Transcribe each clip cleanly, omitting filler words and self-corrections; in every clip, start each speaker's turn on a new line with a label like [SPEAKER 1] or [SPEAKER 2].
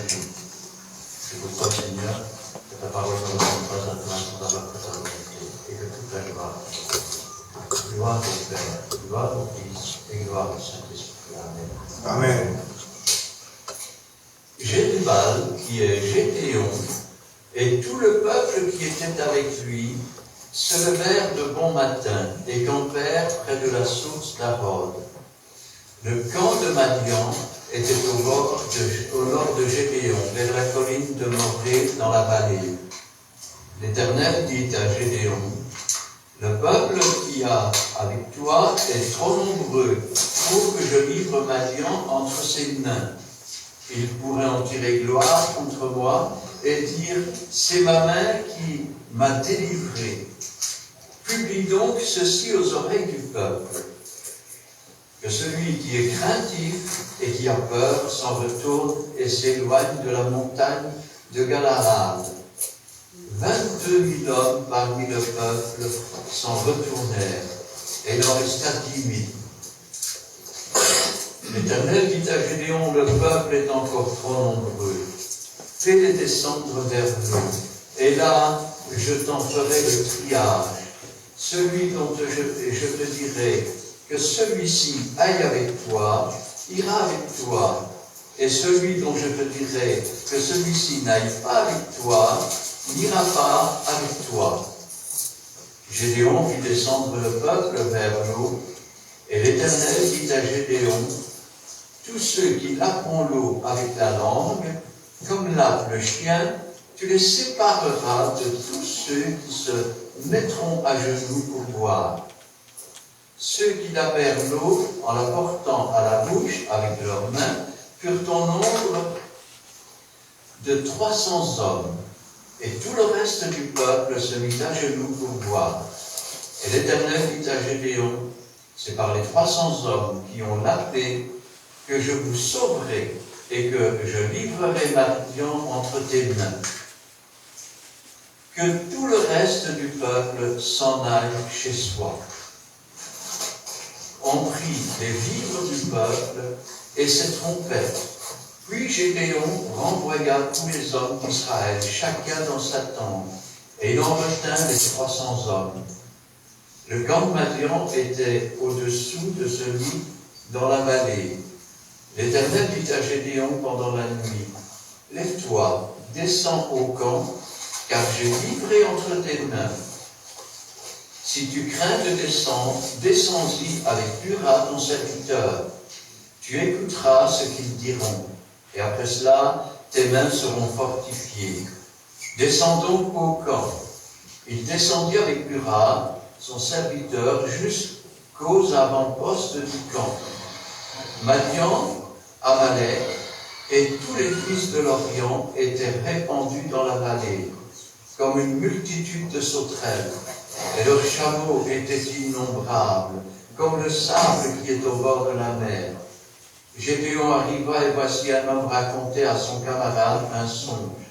[SPEAKER 1] vie. C'est pourquoi, Seigneur, que ta parole ne retourne pas à toi sans avoir fait ta volonté, et que toute la gloire au Père, gloire au Fils et gloire au Saint-Esprit. Amen.
[SPEAKER 2] Amen.
[SPEAKER 1] Jérubal, qui est Gédéon, et tout le peuple qui était avec lui, se levèrent de bon matin et campèrent près de la source d'Arod. Le camp de Madian était au nord de Gédéon, vers la colline de Morée dans la vallée. L'Éternel dit à Gédéon, le peuple qui a avec toi est trop nombreux pour que je livre Madian entre ses mains. Il pourrait en tirer gloire contre moi et dire, c'est ma main qui m'a délivré. Publie donc ceci aux oreilles du peuple, que celui qui est craintif et qui a peur s'en retourne et s'éloigne de la montagne de Galaad. 22 000 hommes parmi le peuple s'en retournèrent, et il en resta 10 000. L'Éternel dit à Gédéon, le peuple est encore trop nombreux. Fais-les descendre vers l'eau, et là, je t'en ferai le triage. Celui dont je te dirai que celui-ci aille avec toi, ira avec toi. Et celui dont je te dirai que celui-ci n'aille pas avec toi, n'ira pas avec toi. Gédéon fit descendre le peuple vers l'eau, et l'Éternel dit à Gédéon, tous ceux qui lapperont l'eau avec la langue, comme lappe le chien, tu les sépareras de tous ceux qui se mettront à genoux pour boire. Ceux qui lavèrent l'eau en la portant à la bouche avec leurs mains furent en nombre de 300 hommes, et tout le reste du peuple se mit à genoux pour boire. Et l'Éternel dit à Gédéon, c'est par les 300 hommes qui ont lappé que je vous sauverai et que je livrerai Madian entre tes mains. Que tout le reste du peuple s'en aille chez soi. On prit les vivres du peuple et ses trompettes. Puis Gédéon renvoya tous les hommes d'Israël, chacun dans sa tente, et il en retint les 300 hommes. Le camp de Madian était au-dessous de celui dans la vallée. L'Éternel dit à Gédéon pendant la nuit, « Lève-toi, descends au camp, car j'ai livré entre tes mains. Si tu crains de descendre, descends-y avec Pura, ton serviteur. Tu écouteras ce qu'ils diront, et après cela, tes mains seront fortifiées. Descends donc au camp. » Il descendit avec Pura, son serviteur, jusqu'aux avant-postes du camp. Madian, Amalek et tous les fils de l'Orient étaient répandus dans la vallée, comme une multitude de sauterelles, et leurs chameaux étaient innombrables, comme le sable qui est au bord de la mer. Gédéon arriva et voici un homme racontait à son camarade un songe.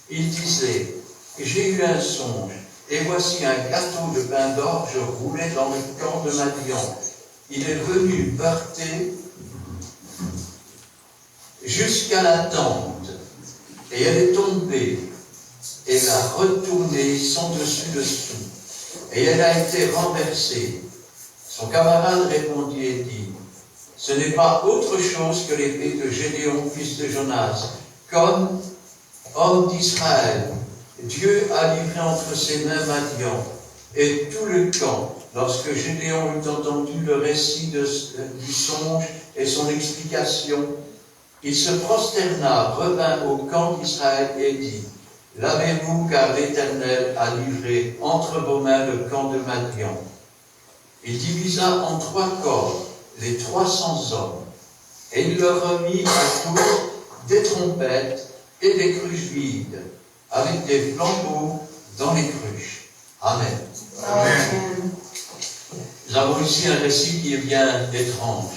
[SPEAKER 1] Il disait, j'ai eu un songe, et voici un gâteau de pain d'orge roulé dans le camp de Madian. Il est venu heurter jusqu'à la tente, et elle est tombée, et l'a retournée sans dessus-dessous, et elle a été renversée. Son camarade répondit et dit, ce n'est pas autre chose que l'épée de Gédéon, fils de Jonas, comme homme d'Israël. Dieu a livré entre ses mains Madian et tout le camp. Lorsque Gédéon eut entendu le récit du songe et son explication, il se prosterna, revint au camp d'Israël et dit, lavez-vous, car l'Éternel a livré entre vos mains le camp de Madian. Il divisa en 3 corps les 300 hommes, et il leur remit à tour des trompettes et des cruches vides, avec des flambeaux dans les cruches. Amen.
[SPEAKER 2] Amen.
[SPEAKER 1] Nous avons ici un récit qui est bien étrange.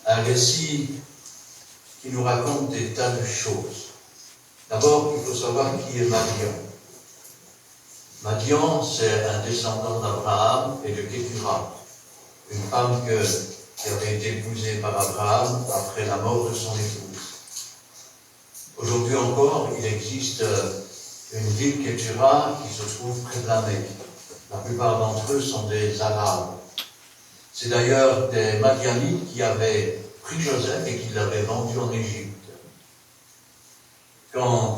[SPEAKER 1] Un récit qui nous raconte des tas de choses. D'abord, il faut savoir qui est Madian. Madian, c'est un descendant d'Abraham et de Kétura, une femme qui avait été épousée par Abraham après la mort de son épouse. Aujourd'hui encore, il existe une ville Kétura qui se trouve près de la Mecque. La plupart d'entre eux sont des Arabes. C'est d'ailleurs des Madianites qui avaient pris Joseph et qui l'avaient vendu en Égypte. Quand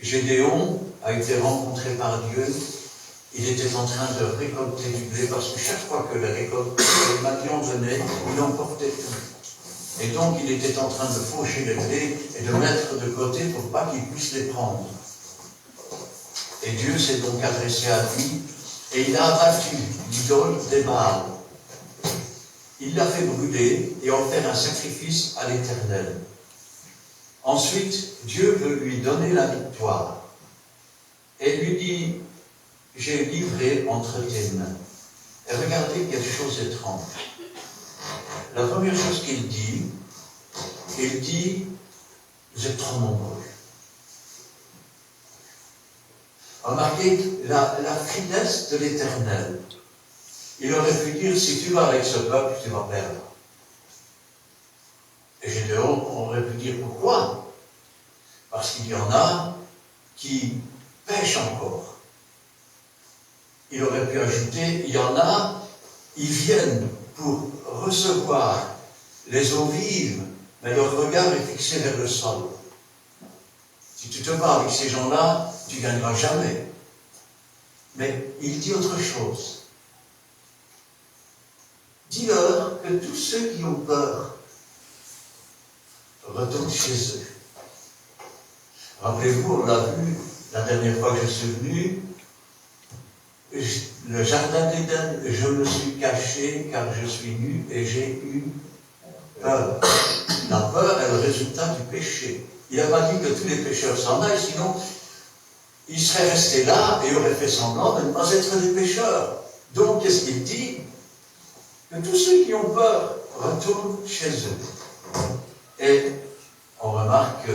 [SPEAKER 1] Gédéon a été rencontré par Dieu, il était en train de récolter du blé, parce que chaque fois que les Madians venaient, il emportait tout. Et donc il était en train de faucher les blés et de mettre de côté pour pas qu'ils puissent les prendre. Et Dieu s'est donc adressé à lui, et il a abattu l'idole des Baals. Il l'a fait brûler et en faire un sacrifice à l'Éternel. Ensuite, Dieu veut lui donner la victoire. Et lui dit, j'ai livré entre tes mains. Et regardez quelle chose étrange. La première chose qu'il dit, vous êtes trop nombreux. Remarquez la finesse de l'Éternel. Il aurait pu dire, si tu vas avec ce peuple, tu vas perdre. Et Gédéon aurait pu dire, pourquoi? Parce qu'il y en a qui pêchent encore. Il aurait pu ajouter, il y en a, ils viennent pour recevoir les eaux vives, mais leur regard est fixé vers le sol. Si tu te bats avec ces gens-là, tu ne gagneras jamais. Mais il dit autre chose. Dis-leur que tous ceux qui ont peur retournent chez eux. Rappelez-vous, on l'a vu la dernière fois que je suis venu, le jardin d'Éden, je me suis caché car je suis nu et j'ai eu peur. La peur est le résultat du péché. Il n'a pas dit que tous les pécheurs s'en aillent, sinon ils seraient restés là et auraient fait semblant de ne pas être des pécheurs. Donc, qu'est-ce qu'il dit? Que tous ceux qui ont peur retournent chez eux. Et on remarque que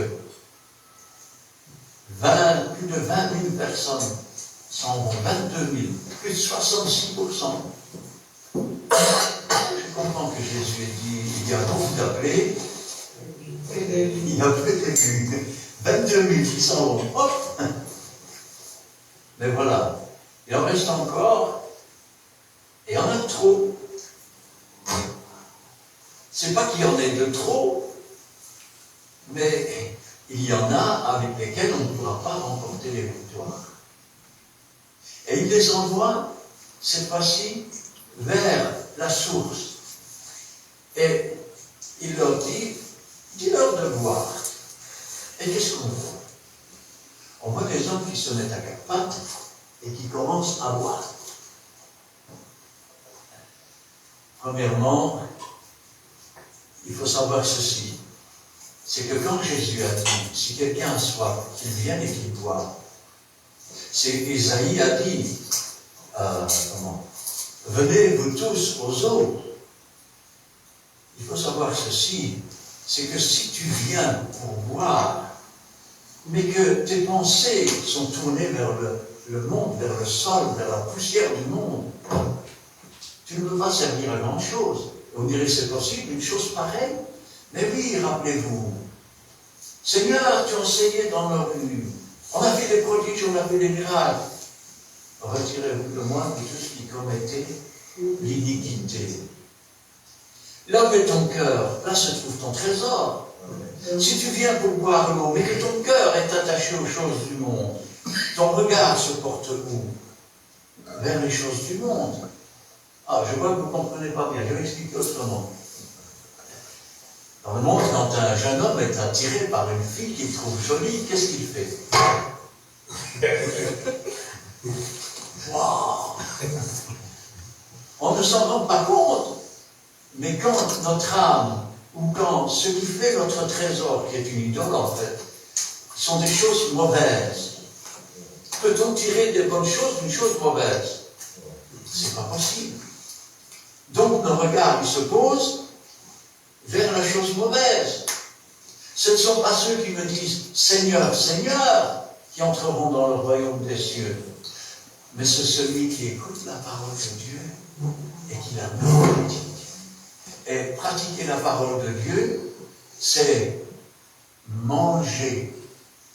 [SPEAKER 1] plus de 20 000 personnes s'en vont, 22 000, plus de 66%. Je comprends que Jésus ait dit, il y a beaucoup d'appelés, il y a peu d'élus. 22 000 qui s'en vont, hop. Mais voilà, il en reste encore, et il y en a trop. C'est pas qu'il y en ait de trop, mais il y en a avec lesquels on ne pourra pas remporter les victoires. Et il les envoie, cette fois-ci, vers la source. Et il leur dit, dis-leur de boire. Et qu'est-ce qu'on voit? On voit des hommes qui se mettent à quatre pattes et qui commencent à boire. Premièrement, il faut savoir ceci. C'est que quand Jésus a dit, si quelqu'un a soif, qu'il vienne et qu'il boive. C'est Isaïe a dit, venez vous tous aux eaux. Il faut savoir ceci, c'est que si tu viens pour boire, mais que tes pensées sont tournées vers le monde, vers le sol, vers la poussière du monde, tu ne peux pas servir à grand-chose. On dirait que c'est possible, une chose pareille. Mais oui, rappelez-vous, Seigneur, tu enseignais dans nos rues, on a fait des prodiges, on a fait des miracles. Retirez-vous de moi de tous qui commettaient l'iniquité. Là où est ton cœur, là se trouve ton trésor. Si tu viens pour boire l'eau, mais que ton cœur est attaché aux choses du monde, ton regard se porte où? Vers les choses du monde. Ah, je vois que vous ne comprenez pas bien, je vais expliquer autrement. Dans le monde, quand un jeune homme est attiré par une fille qu'il trouve jolie, qu'est-ce qu'il fait? Wow. On ne s'en rend pas compte, mais quand notre âme, ou quand ce qui fait notre trésor, qui est une idole en fait, sont des choses mauvaises, peut-on tirer des bonnes choses d'une chose mauvaise? C'est pas possible. Donc nos regards, ils se posent vers la chose mauvaise. Ce ne sont pas ceux qui me disent « Seigneur, Seigneur » qui entreront dans le royaume des cieux, mais c'est celui qui écoute la parole de Dieu et qui la pratique. Et pratiquer la parole de Dieu, c'est manger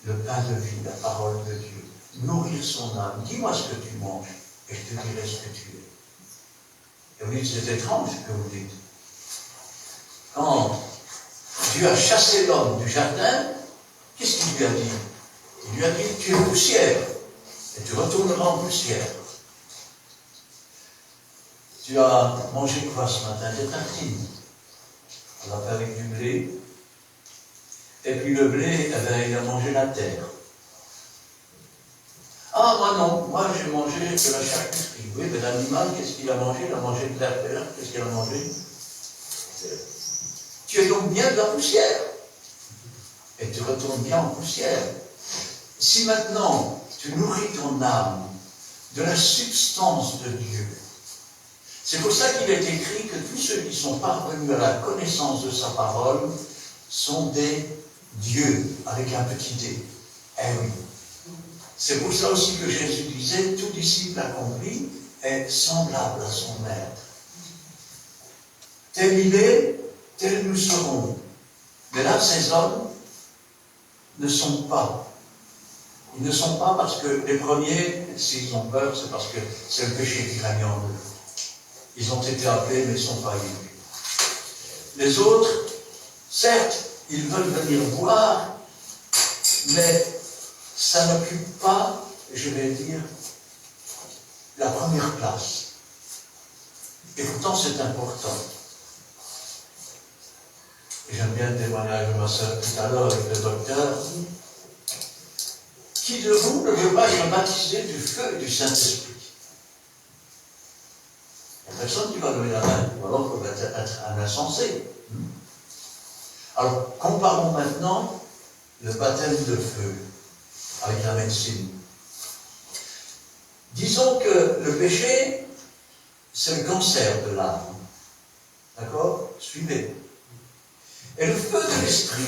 [SPEAKER 1] le pain de vie, la parole de Dieu, nourrir son âme. Dis-moi ce que tu manges et je te dirai ce que tu es. Et vous dites, c'est étrange ce que vous dites. Quand Dieu a chassé l'homme du jardin, qu'est-ce qu'il lui a dit? Il lui a dit, tu es poussière et tu retourneras en poussière. Tu as mangé quoi ce matin? Des tartines. On l'a fait avec du blé. Et puis le blé, eh bien, il a mangé la terre. Ah, moi non, moi j'ai mangé de la charcuterie. Oui, mais l'animal, qu'est-ce qu'il a mangé? Il a mangé de la terre. Qu'est-ce qu'il a mangé? Tu es donc bien de la poussière. Et tu retournes bien en poussière. Si maintenant tu nourris ton âme de la substance de Dieu, c'est pour ça qu'il est écrit que tous ceux qui sont parvenus à la connaissance de sa parole sont des dieux, avec un petit d. Eh oui. C'est pour ça aussi que Jésus disait, tout disciple accompli est semblable à son maître. Tel il est, tel nous serons. Mais là, ces hommes ne sont pas. Ils ne sont pas parce que les premiers, s'ils ont peur, c'est parce que c'est le péché qui règne en eux. Ils ont été appelés, mais ils ne sont pas élus. Les autres, certes, ils veulent venir voir, mais ça n'occupe pas, je vais dire, la première place. Et pourtant, c'est important. Et j'aime bien le témoignage de ma soeur tout à l'heure avec le docteur. Qui de vous ne veut pas être baptisé du feu et du Saint-Esprit? Il n'y a personne qui va lever la main, ou alors il faut être un insensé. Alors, comparons maintenant le baptême de feu avec la médecine. Disons que le péché, c'est le cancer de l'âme. D'accord? Suivez. Et le feu de l'esprit,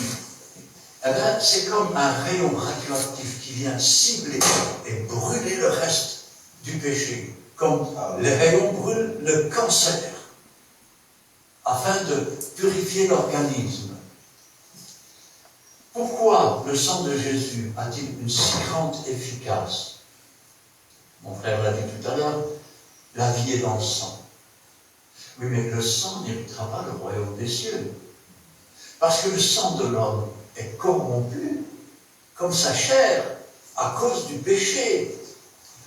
[SPEAKER 1] eh bien, c'est comme un rayon radioactif qui vient cibler et brûler le reste du péché. Comme les rayons brûlent le cancer, afin de purifier l'organisme. Pourquoi le sang de Jésus a-t-il une si grande efficace? Mon frère l'a dit tout à l'heure, la vie est dans le sang. Oui, mais le sang n'héritera pas le royaume des cieux. Parce que le sang de l'homme est corrompu, comme sa chair, à cause du péché.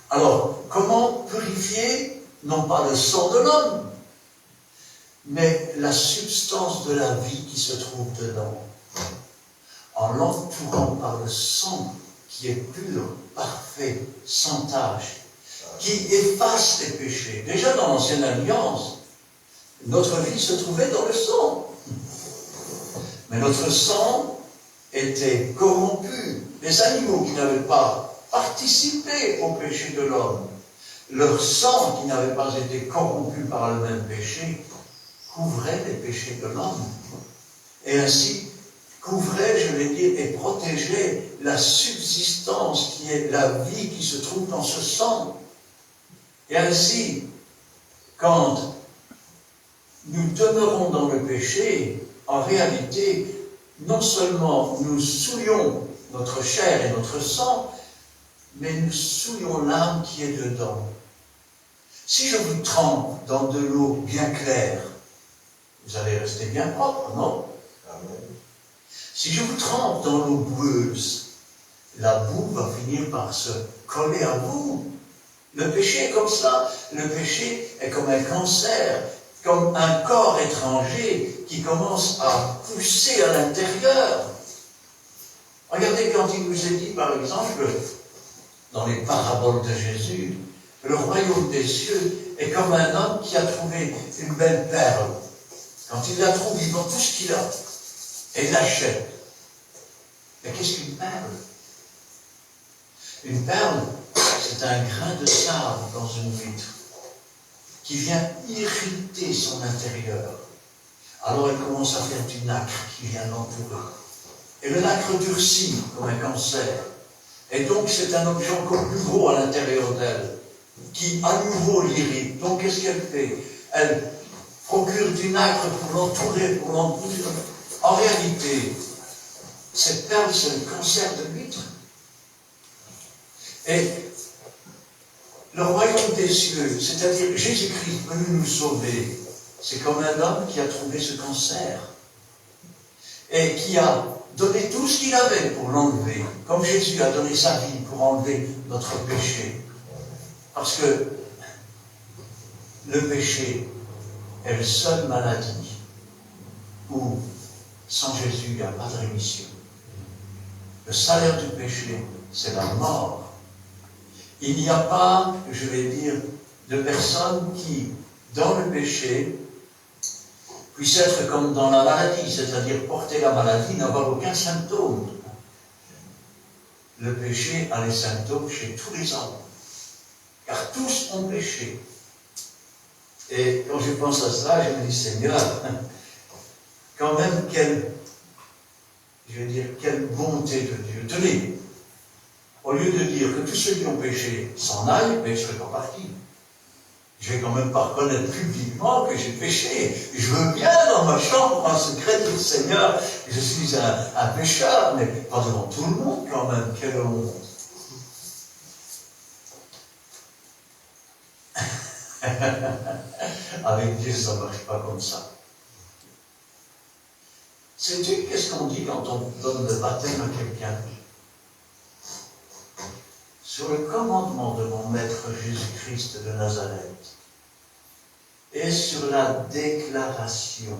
[SPEAKER 1] Alors, comment purifier, non pas le sang de l'homme, mais la substance de la vie qui se trouve dedans, en l'entourant par le sang qui est pur, parfait, sans tache, qui efface les péchés. Déjà dans l'Ancienne Alliance, notre vie se trouvait dans le sang. Mais notre sang était corrompu. Les animaux qui n'avaient pas participé au péché de l'homme, leur sang qui n'avait pas été corrompu par le même péché, couvrait les péchés de l'homme. Et ainsi, couvrait, je vais dire, et protégeait la subsistance qui est la vie qui se trouve dans ce sang. Et ainsi, quand nous demeurons dans le péché, en réalité, non seulement nous souillons notre chair et notre sang, mais nous souillons l'âme qui est dedans. Si je vous trempe dans de l'eau bien claire, vous allez rester bien propre, non? Amen. Si je vous trempe dans l'eau boueuse, la boue va finir par se coller à vous. Le péché est comme ça. Le péché est comme un cancer, comme un corps étranger qui commence à pousser à l'intérieur. Regardez quand il nous est dit, par exemple, dans les paraboles de Jésus, le royaume des cieux est comme un homme qui a trouvé une belle perle. Quand il la trouve, il vend tout ce qu'il a et il l'achète. Mais qu'est-ce qu'une perle? Une perle, c'est un grain de sable dans une vitre qui vient irriter son intérieur. Alors elle commence à faire du nacre qui vient l'entourer. Et le nacre durcit comme un cancer. Et donc c'est un objet encore plus gros à l'intérieur d'elle, qui à nouveau l'irrite. Donc qu'est-ce qu'elle fait? Elle procure du nacre pour l'entourer, pour l'entourer. En réalité, Cette perle, c'est le cancer de l'huître. Et le royaume des cieux, c'est-à-dire Jésus-Christ venu nous sauver, c'est comme un homme qui a trouvé ce cancer et qui a donné tout ce qu'il avait pour l'enlever, comme Jésus a donné sa vie pour enlever notre péché. Parce que le péché est la seule maladie où, sans Jésus, il n'y a pas de rémission. Le salaire du péché, c'est la mort. Il n'y a pas, je vais dire, de personne qui, dans le péché, puisse être comme dans la maladie, c'est-à-dire porter la maladie, n'avoir aucun symptôme. Le péché a les symptômes chez tous les hommes, car tous ont péché. Et quand je pense à cela, je me dis, Seigneur, quand même, quelle bonté de Dieu. Tenez, au lieu de dire que tous ceux qui ont péché s'en aillent, mais je ne serais pas parti. Je vais quand même pas reconnaître publiquement que j'ai péché. Je veux bien dans ma chambre, en secret, dire Seigneur, je suis un pécheur, mais pas devant tout le monde quand même. Quelle honte. Avec Dieu, ça ne marche pas comme ça. Sais-tu qu'est-ce qu'on dit quand on donne le baptême à quelqu'un? Sur le commandement de mon maître Jésus-Christ de Nazareth et sur la déclaration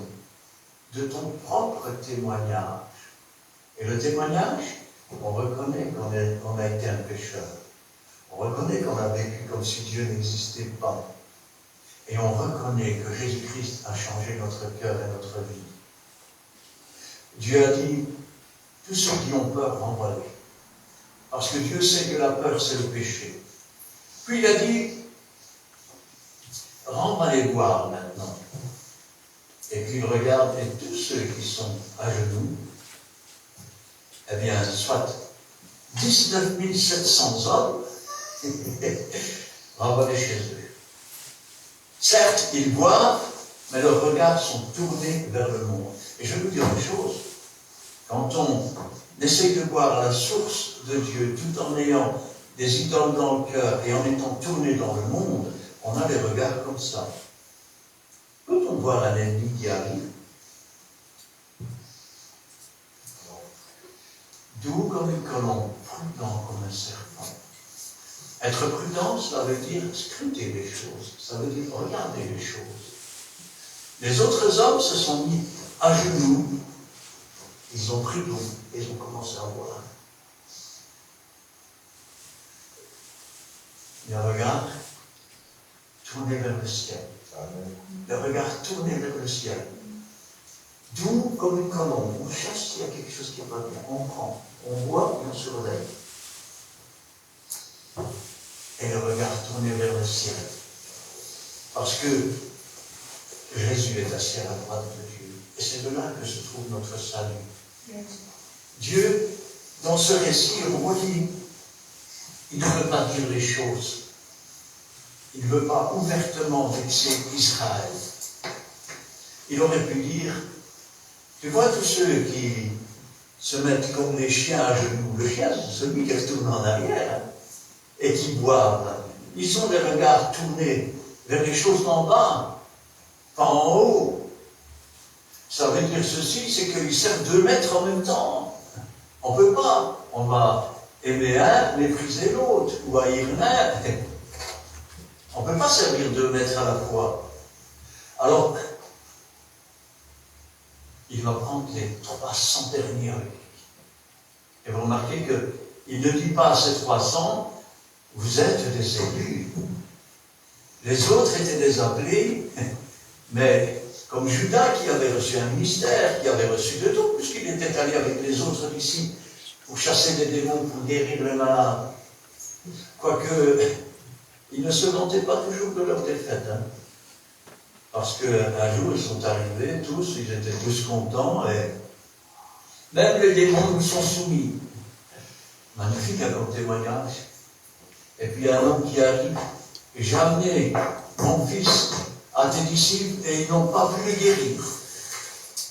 [SPEAKER 1] de ton propre témoignage. Et le témoignage, on reconnaît qu'on a été un pécheur. On reconnaît qu'on a vécu comme si Dieu n'existait pas. Et on reconnaît que Jésus-Christ a changé notre cœur et notre vie. Dieu a dit, tous ceux qui ont peur, renvoie-les. Parce que Dieu sait que la peur, c'est le péché. Puis il a dit, renvoie-les voir maintenant. Et puis il regarde, et tous ceux qui sont à genoux, eh bien, soit 19 700 hommes, renvoie-les chez eux. Certes, ils boivent, mais leurs regards sont tournés vers le monde. Et je vais vous dire une chose, quand on essaye de boire la source de Dieu tout en ayant des idoles dans le cœur et en étant tourné dans le monde, on a des regards comme ça. Peut-on voir un ennemi qui arrive? Doux comme une colombe, prudent comme un serpent. Être prudent, ça veut dire scruter les choses, ça veut dire regarder les choses. Les autres hommes se sont mis à genoux, ils ont pris l'eau et ils ont commencé à boire. Le regard tourné vers le ciel. Le regard tourné vers le ciel. Doux comme une colombe. On cherche s'il y a quelque chose qui va bien. On prend, on boit et on se relève. Et le regard tourné vers le ciel. Parce que Jésus est assis à la droite de Dieu. Et c'est de là que se trouve notre salut. Dieu, dans ce récit, on voyez, il ne veut pas dire les choses. Il ne veut pas ouvertement vexer Israël. Il aurait pu dire, tu vois tous ceux qui se mettent comme les chiens à genoux. Le chien, c'est celui qui retourne en arrière et qui boivent. Ils ont des regards tournés vers les choses d'en bas, pas en haut. Ça veut dire ceci, c'est qu'ils servent 2 maîtres en même temps. On ne peut pas. On va aimer un, mépriser l'autre, ou haïr l'un. On ne peut pas servir 2 maîtres à la fois. Alors, il va prendre les 300 derniers avec lui. Et vous remarquez qu'il ne dit pas à ces 300, vous êtes des élus. Les autres étaient des appelés, mais comme Judas qui avait reçu un ministère, qui avait reçu de tout, puisqu'il était allé avec les autres disciples pour chasser des démons, pour guérir les malades. Quoique, ils ne se vantaient pas toujours de leur défaite. Parce qu'un jour, ils sont arrivés, tous, ils étaient tous contents, et même les démons nous sont soumis. Magnifique comme témoignage. Et puis un homme qui arrive, j'ai amené mon fils à tes disciples et ils n'ont pas pu le guérir.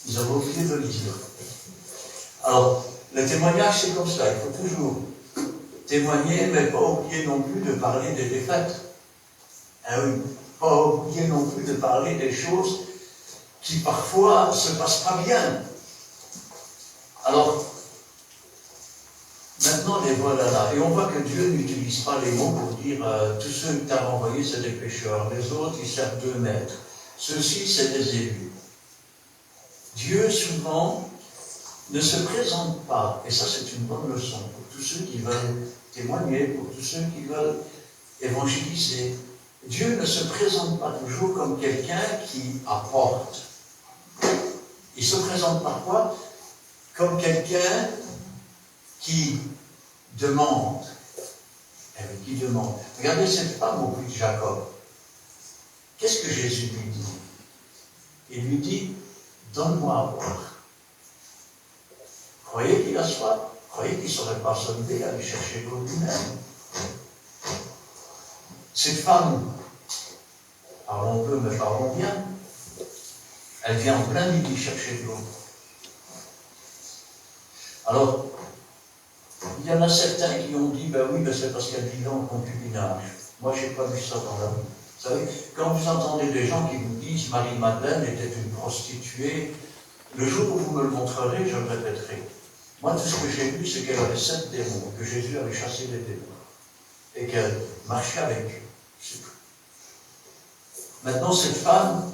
[SPEAKER 1] Ils avaient oublié de le dire. Alors, Le témoignage, c'est comme ça, il faut toujours témoigner, mais pas oublier non plus de parler des défaites. Ah oui, pas oublier non plus de parler des choses qui parfois ne se passent pas bien. Alors, maintenant, les voilà là. Et on voit que Dieu n'utilise pas les mots pour dire tous ceux que tu as renvoyés, c'est des pécheurs. Les autres, ils servent deux maîtres. Ceux-ci, c'est des élus. Dieu, souvent, ne se présente pas. Et ça, c'est une bonne leçon pour tous ceux qui veulent témoigner, pour tous ceux qui veulent évangéliser. Dieu ne se présente pas toujours comme quelqu'un qui apporte. Il se présente parfois comme quelqu'un qui demande. Qui demande. Regardez cette femme au puits de Jacob. Qu'est-ce que Jésus lui dit? Il lui dit, donne-moi à boire. Croyez qu'il a soif? Croyez qu'il ne serait pas sauvé à aller chercher l'eau lui-même? Cette femme, parlons peu, mais parlons bien, elle vient en plein midi chercher de l'eau. Alors, il y en a certains qui ont dit, ben oui, ben c'est parce qu'elle vivait en concubinage. Moi, je n'ai pas vu ça dans la vie. Vous savez, quand vous entendez des gens qui vous disent, Marie-Madeleine était une prostituée, le jour où vous me le montrerez, je le répéterai. Moi, tout ce que j'ai vu, c'est qu'elle avait 7 démons, que Jésus avait chassé les démons, et qu'elle marchait avec eux. C'est tout. Maintenant, cette femme,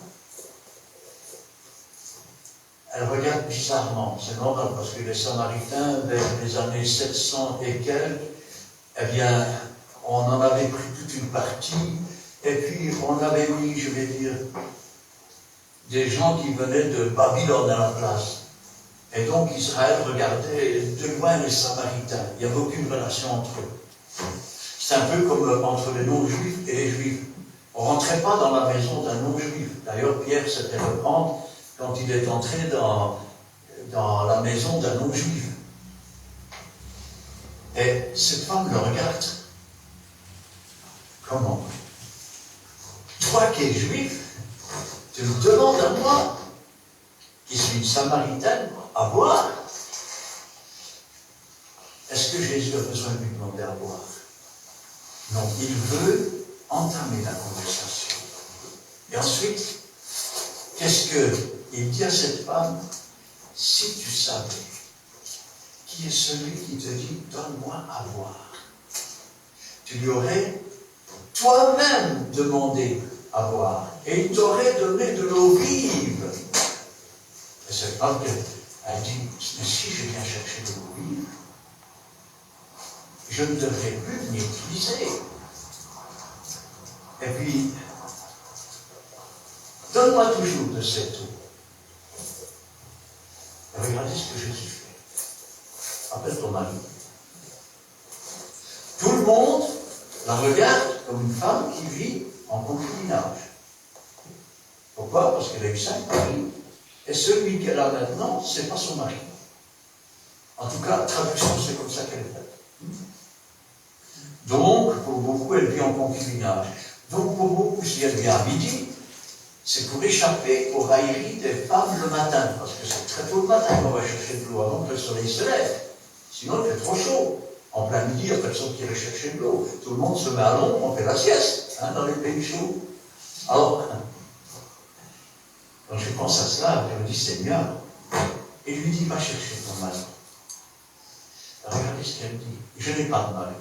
[SPEAKER 1] elle regarde bizarrement, c'est normal, parce que les Samaritains, vers les années 700 et quelques, eh bien, on en avait pris toute une partie, et puis on avait mis, je vais dire, des gens qui venaient de Babylone à la place. Et donc Israël regardait de loin les Samaritains. Il n'y avait aucune relation entre eux. C'est un peu comme entre les non-juifs et les juifs. On ne rentrait pas dans la maison d'un non-juif. D'ailleurs, Pierre s'était reprendre quand il est entré dans la maison d'un non-juif. Et cette femme le regarde. Comment? Toi qui es juif, tu me demandes à moi, qui suis une Samaritaine, à boire? Est-ce que Jésus a besoin de lui demander à boire? Non, il veut entamer la conversation. Et ensuite, qu'est-ce qu'il dit à cette femme? Si tu savais qui est celui qui te dit, donne-moi à boire, tu lui aurais toi-même demandé à boire, et il t'aurait donné de l'eau vive. Et cette femme, elle dit, mais si je viens chercher de l'eau vive, je ne devrais plus m'y utiliser. Et puis, donne-moi toujours de cette eau. Et regardez ce que Jésus fait. Appelle ton mari. Tout le monde la regarde comme une femme qui vit en concubinage. Pourquoi? Parce qu'elle a eu 5 maris. Et celui qu'elle a maintenant, ce n'est pas son mari. En tout cas, la traduction, c'est comme ça qu'elle est faite. Donc, pour beaucoup, elle vit en concubinage. Donc, pour beaucoup, si elle vient à midi, c'est pour échapper aux railleries des femmes le matin. Parce que c'est très tôt le matin qu'on va chercher de l'eau avant que le soleil se lève. Sinon, il fait trop chaud. En plein midi, il n'y a personne qui irait chercher de l'eau. Tout le monde se met à l'ombre, on fait la sieste, dans les pays chauds. Alors, quand je pense à cela, je me dis, Seigneur, et lui dit, va chercher ton mari. Regardez ce qu'elle dit. Je n'ai pas de mari.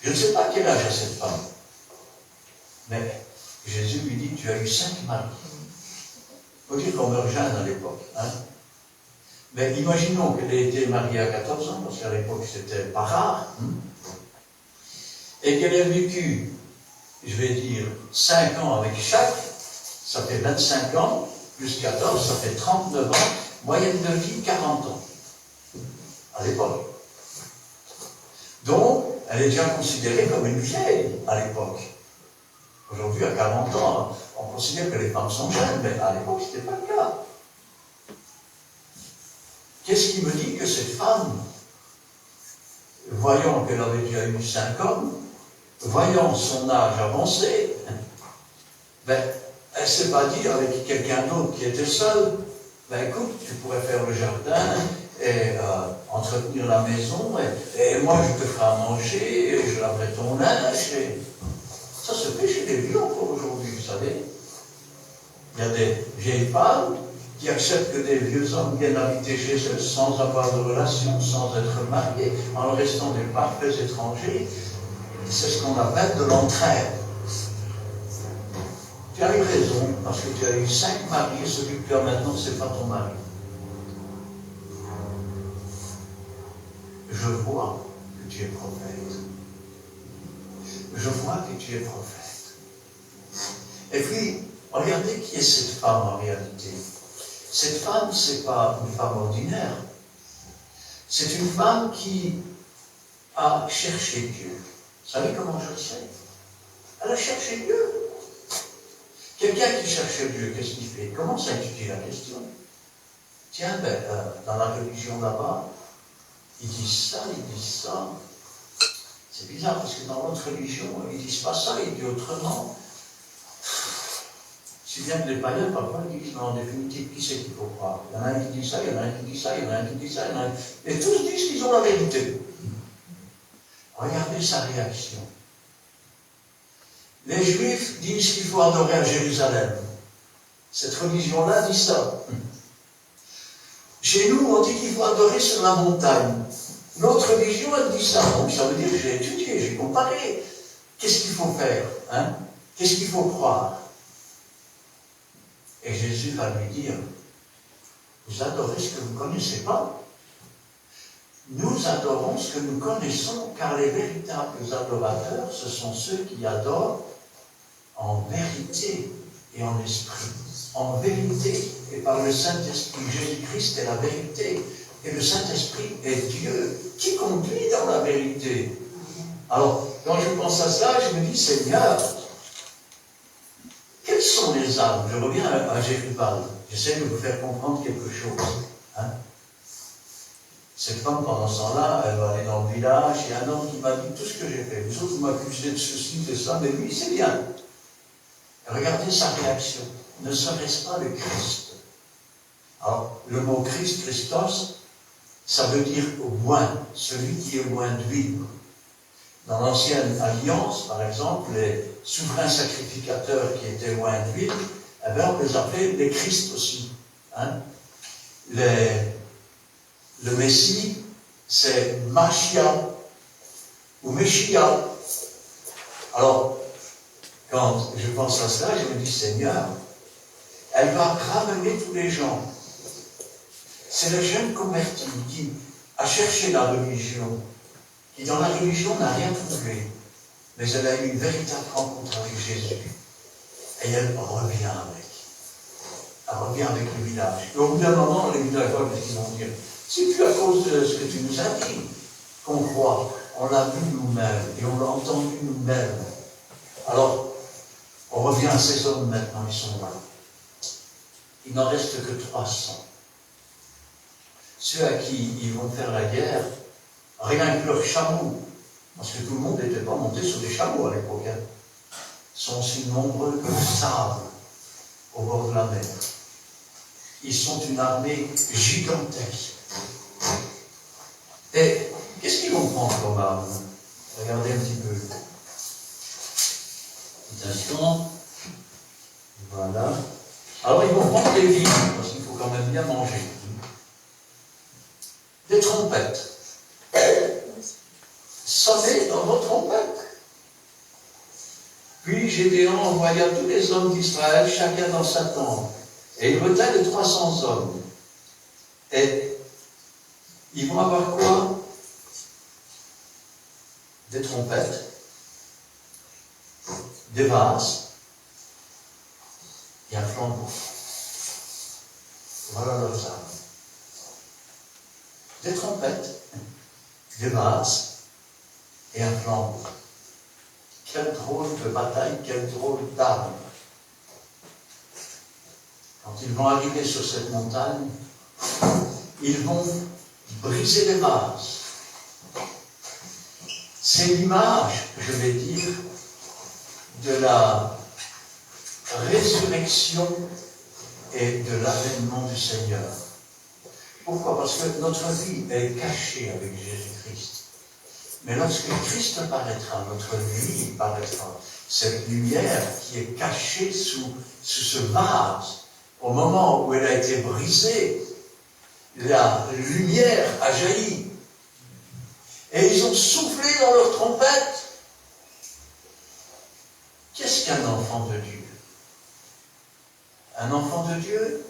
[SPEAKER 1] Je ne sais pas quel âge a cette femme. Mais Jésus lui dit, tu as eu 5 maris. Il faut dire qu'on meurt jeune à l'époque. Mais imaginons qu'elle ait été mariée à 14 ans, parce qu'à l'époque c'était pas rare, et qu'elle ait vécu, je vais dire, 5 ans avec chaque, ça fait 25 ans, plus 14, ça fait 39 ans, moyenne de vie 40 ans, à l'époque. Donc, elle est déjà considérée comme une vieille à l'époque. Aujourd'hui, à 40 ans, on considère que les femmes sont jeunes, mais à l'époque, ce n'était pas le cas. Qu'est-ce qui me dit que cette femme, voyant qu'elle avait déjà eu 5 hommes, voyant son âge avancé, ben, elle ne s'est pas dit avec quelqu'un d'autre qui était seul, ben écoute, tu pourrais faire le jardin, et entretenir la maison, et moi je te ferai à manger, et je laverai ton linge. Ça se fait chez les vieux encore aujourd'hui, vous savez. Il y a des vieilles femmes qui acceptent que des vieux hommes viennent habiter chez eux sans avoir de relation, sans être mariés, en restant des parfaits étrangers. C'est ce qu'on appelle de l'entraide. Tu as eu raison, parce que tu as eu 5 maris, et celui que tu as maintenant, ce n'est pas ton mari. Je vois que tu es prophète. Je vois que tu es prophète. Et puis, regardez qui est cette femme en réalité. Cette femme, ce n'est pas une femme ordinaire. C'est une femme qui a cherché Dieu. Vous savez comment je le sais? Elle a cherché Dieu. Quelqu'un qui cherche Dieu, qu'est-ce qu'il fait? Il commence à étudier la question. Tiens, dans la religion là-bas, ils disent ça, ils disent ça. C'est bizarre parce que dans notre religion, ils ne disent pas ça, ils disent autrement. Si bien que les païens, parfois, ils disent, mais en définitive, qui c'est qu'il faut croire? Il y en a un qui dit ça, il y en a un qui dit ça, il y en a un qui dit ça, il y en a un... Et tous disent qu'ils ont la vérité. Regardez sa réaction. Les Juifs disent qu'il faut adorer à Jérusalem. Cette religion-là dit ça. Chez nous, on dit qu'il faut adorer sur la montagne. Notre religion, elle dit ça. Donc ça veut dire que j'ai étudié, j'ai comparé. Qu'est-ce qu'il faut faire, hein? Qu'est-ce qu'il faut croire? Et Jésus va lui dire, vous adorez ce que vous ne connaissez pas. Nous adorons ce que nous connaissons, car les véritables adorateurs, ce sont ceux qui adorent en vérité et en esprit. En vérité et par le Saint-Esprit. Jésus-Christ est la vérité. Et le Saint-Esprit est Dieu qui conduit dans la vérité. Alors, quand je pense à cela, je me dis, Seigneur, quelles sont les âmes? Je reviens à Jérubal. J'essaie de vous faire comprendre quelque chose. Hein? Cette femme, pendant ce temps-là, elle va aller dans le village, il y a un homme qui m'a dit tout ce que j'ai fait. Vous autres, vous m'accusez de ceci, de ça, mais lui, c'est bien. Et regardez sa réaction. Ne serait-ce pas le Christ? Alors, le mot Christ, Christos, ça veut dire oint, celui qui est oint d'huile. Dans l'ancienne alliance, par exemple, les souverains sacrificateurs qui étaient oints d'huile, eh bien, on les appelait les Christ aussi. Hein? Le Messie, c'est Machia ou Meshia. Alors, quand je pense à cela, je me dis, Seigneur, elle va ramener tous les gens. C'est le jeune converti qui a cherché la religion, qui dans la religion n'a rien trouvé, mais elle a eu une véritable rencontre avec Jésus. Et elle revient avec. Elle revient avec le village. Et au bout d'un moment, les villageois, qu'est-ce qu'ils vont dire? C'est plus à cause de ce que tu nous as dit qu'on croit. On l'a vu nous-mêmes et on l'a entendu nous-mêmes. Alors, on revient à ces hommes maintenant, ils sont là. Il n'en reste que 300. Ceux à qui ils vont faire la guerre, rien que leurs chameaux, parce que tout le monde n'était pas monté sur des chameaux à l'époque, hein, sont aussi nombreux que le sable au bord de la mer. Ils sont une armée gigantesque. Et qu'est-ce qu'ils vont prendre comme arme? Regardez un petit peu. Petit instant. Voilà. Alors ils vont prendre des vignes, parce qu'il faut quand même bien manger. Des trompettes. Sonnez dans vos trompettes. Puis Gédéon envoya tous les hommes d'Israël, chacun dans sa tente. Et il retint les 300 hommes. Et ils vont avoir quoi? Des trompettes, des vases et un flambeau. Voilà leurs armes. Des trompettes, des vases et un flambeau. Quel drôle de bataille, quel drôle d'arme. Quand ils vont arriver sur cette montagne, ils vont briser les vases. C'est l'image, je vais dire, de la résurrection et de l'avènement du Seigneur. Pourquoi? Parce que notre vie est cachée avec Jésus-Christ. Mais lorsque Christ paraîtra, notre vie paraîtra. Cette lumière qui est cachée sous ce vase, au moment où elle a été brisée, la lumière a jailli. Et ils ont soufflé dans leur trompette. Qu'est-ce qu'un enfant de Dieu? Un enfant de Dieu,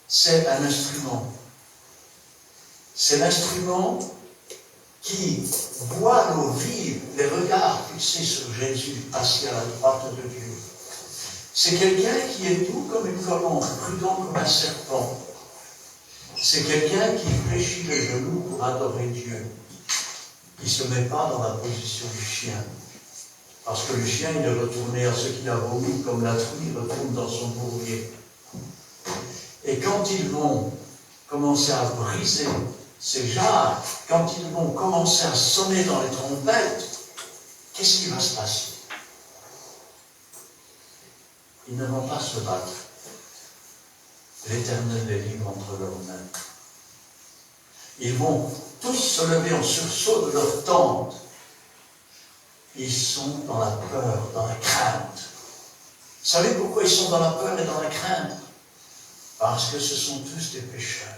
[SPEAKER 1] c'est un instrument. C'est l'instrument qui voit nos vies, les regards fixés sur Jésus, assis à la droite de Dieu. C'est quelqu'un qui est doux comme une colombe, prudent comme un serpent. C'est quelqu'un qui fléchit les genoux pour adorer Dieu, qui ne se met pas dans la position du chien. Parce que le chien, il est retourné à ce qu'il a vomi, comme la truie retourne dans son bourbier. Et quand ils vont commencer à briser ces jarres, quand ils vont commencer à sonner dans les trompettes, qu'est-ce qui va se passer? Ils ne vont pas se battre. L'Éternel est libre entre leurs mains. Ils vont tous se lever en sursaut de leur tente. Ils sont dans la peur, dans la crainte. Vous savez pourquoi ils sont dans la peur et dans la crainte? Parce que ce sont tous des pécheurs.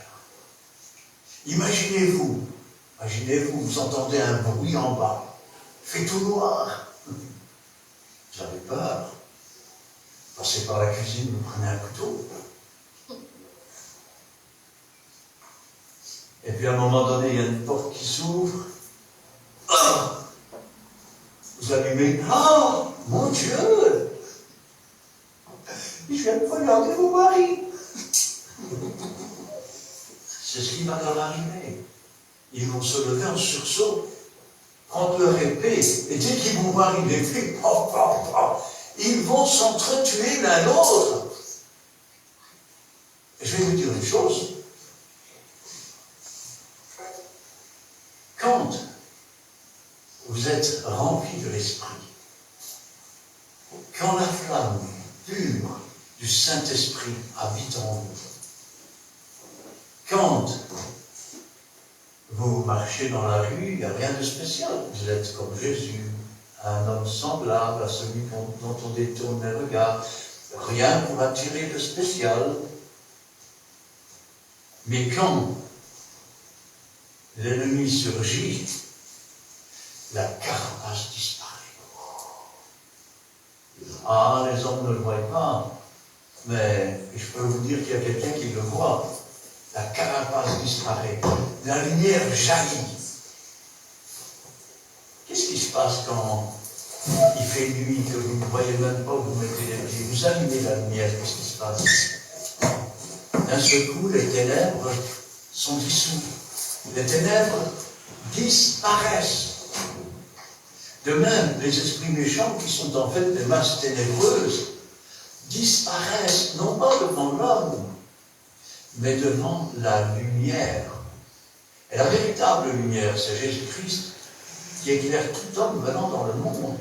[SPEAKER 1] Imaginez-vous, vous entendez un bruit en bas, il fait tout noir. Vous avez peur. Passez par la cuisine, vous prenez un couteau. Et puis à un moment donné, il y a une porte qui s'ouvre. Oh, vous allumez. Ah, oh, mon Dieu! Je viens de regarder mon mari. C'est ce qui va leur arriver. Ils vont se lever en sursaut, prendre leur épée, et dès qu'ils vont voir une épée, ils vont s'entretuer l'un l'autre. Et je vais vous dire une chose. Quand vous êtes rempli de l'Esprit, quand la flamme pure du Saint-Esprit habite en vous, quand vous marchez dans la rue, il n'y a rien de spécial. Vous êtes comme Jésus, un homme semblable à celui dont on détourne les regards. Rien pour attirer de spécial. Mais quand l'ennemi surgit, la carapace disparaît. Ah, les hommes ne le voient pas, mais je peux vous dire qu'il y a quelqu'un qui le voit. La carapace disparaît, la lumière jaillit. Qu'est-ce qui se passe quand il fait nuit, que vous ne voyez même pas où vous mettez les pieds? Vous allumez la lumière, qu'est-ce qui se passe? D'un seul coup, les ténèbres sont dissous. Les ténèbres disparaissent. De même, les esprits méchants, qui sont en fait des masses ténébreuses, disparaissent, non pas devant l'homme, mais devant la lumière. Et la véritable lumière, c'est Jésus-Christ, qui éclaire tout homme venant dans le monde.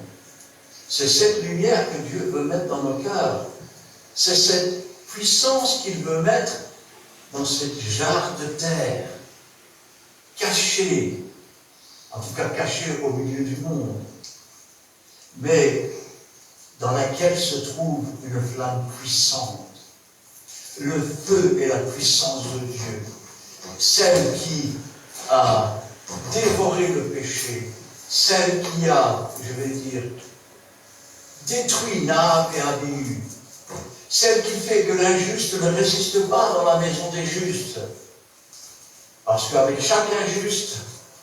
[SPEAKER 1] C'est cette lumière que Dieu veut mettre dans nos cœurs. C'est cette puissance qu'il veut mettre dans cette jarre de terre, cachée, en tout cas cachée au milieu du monde, mais dans laquelle se trouve une flamme puissante. Le feu et la puissance de Dieu, celle qui a dévoré le péché, celle qui a, je vais dire, détruit Nahab et Abihu, celle qui fait que l'injuste ne résiste pas dans la maison des justes. Parce qu'avec chaque injuste,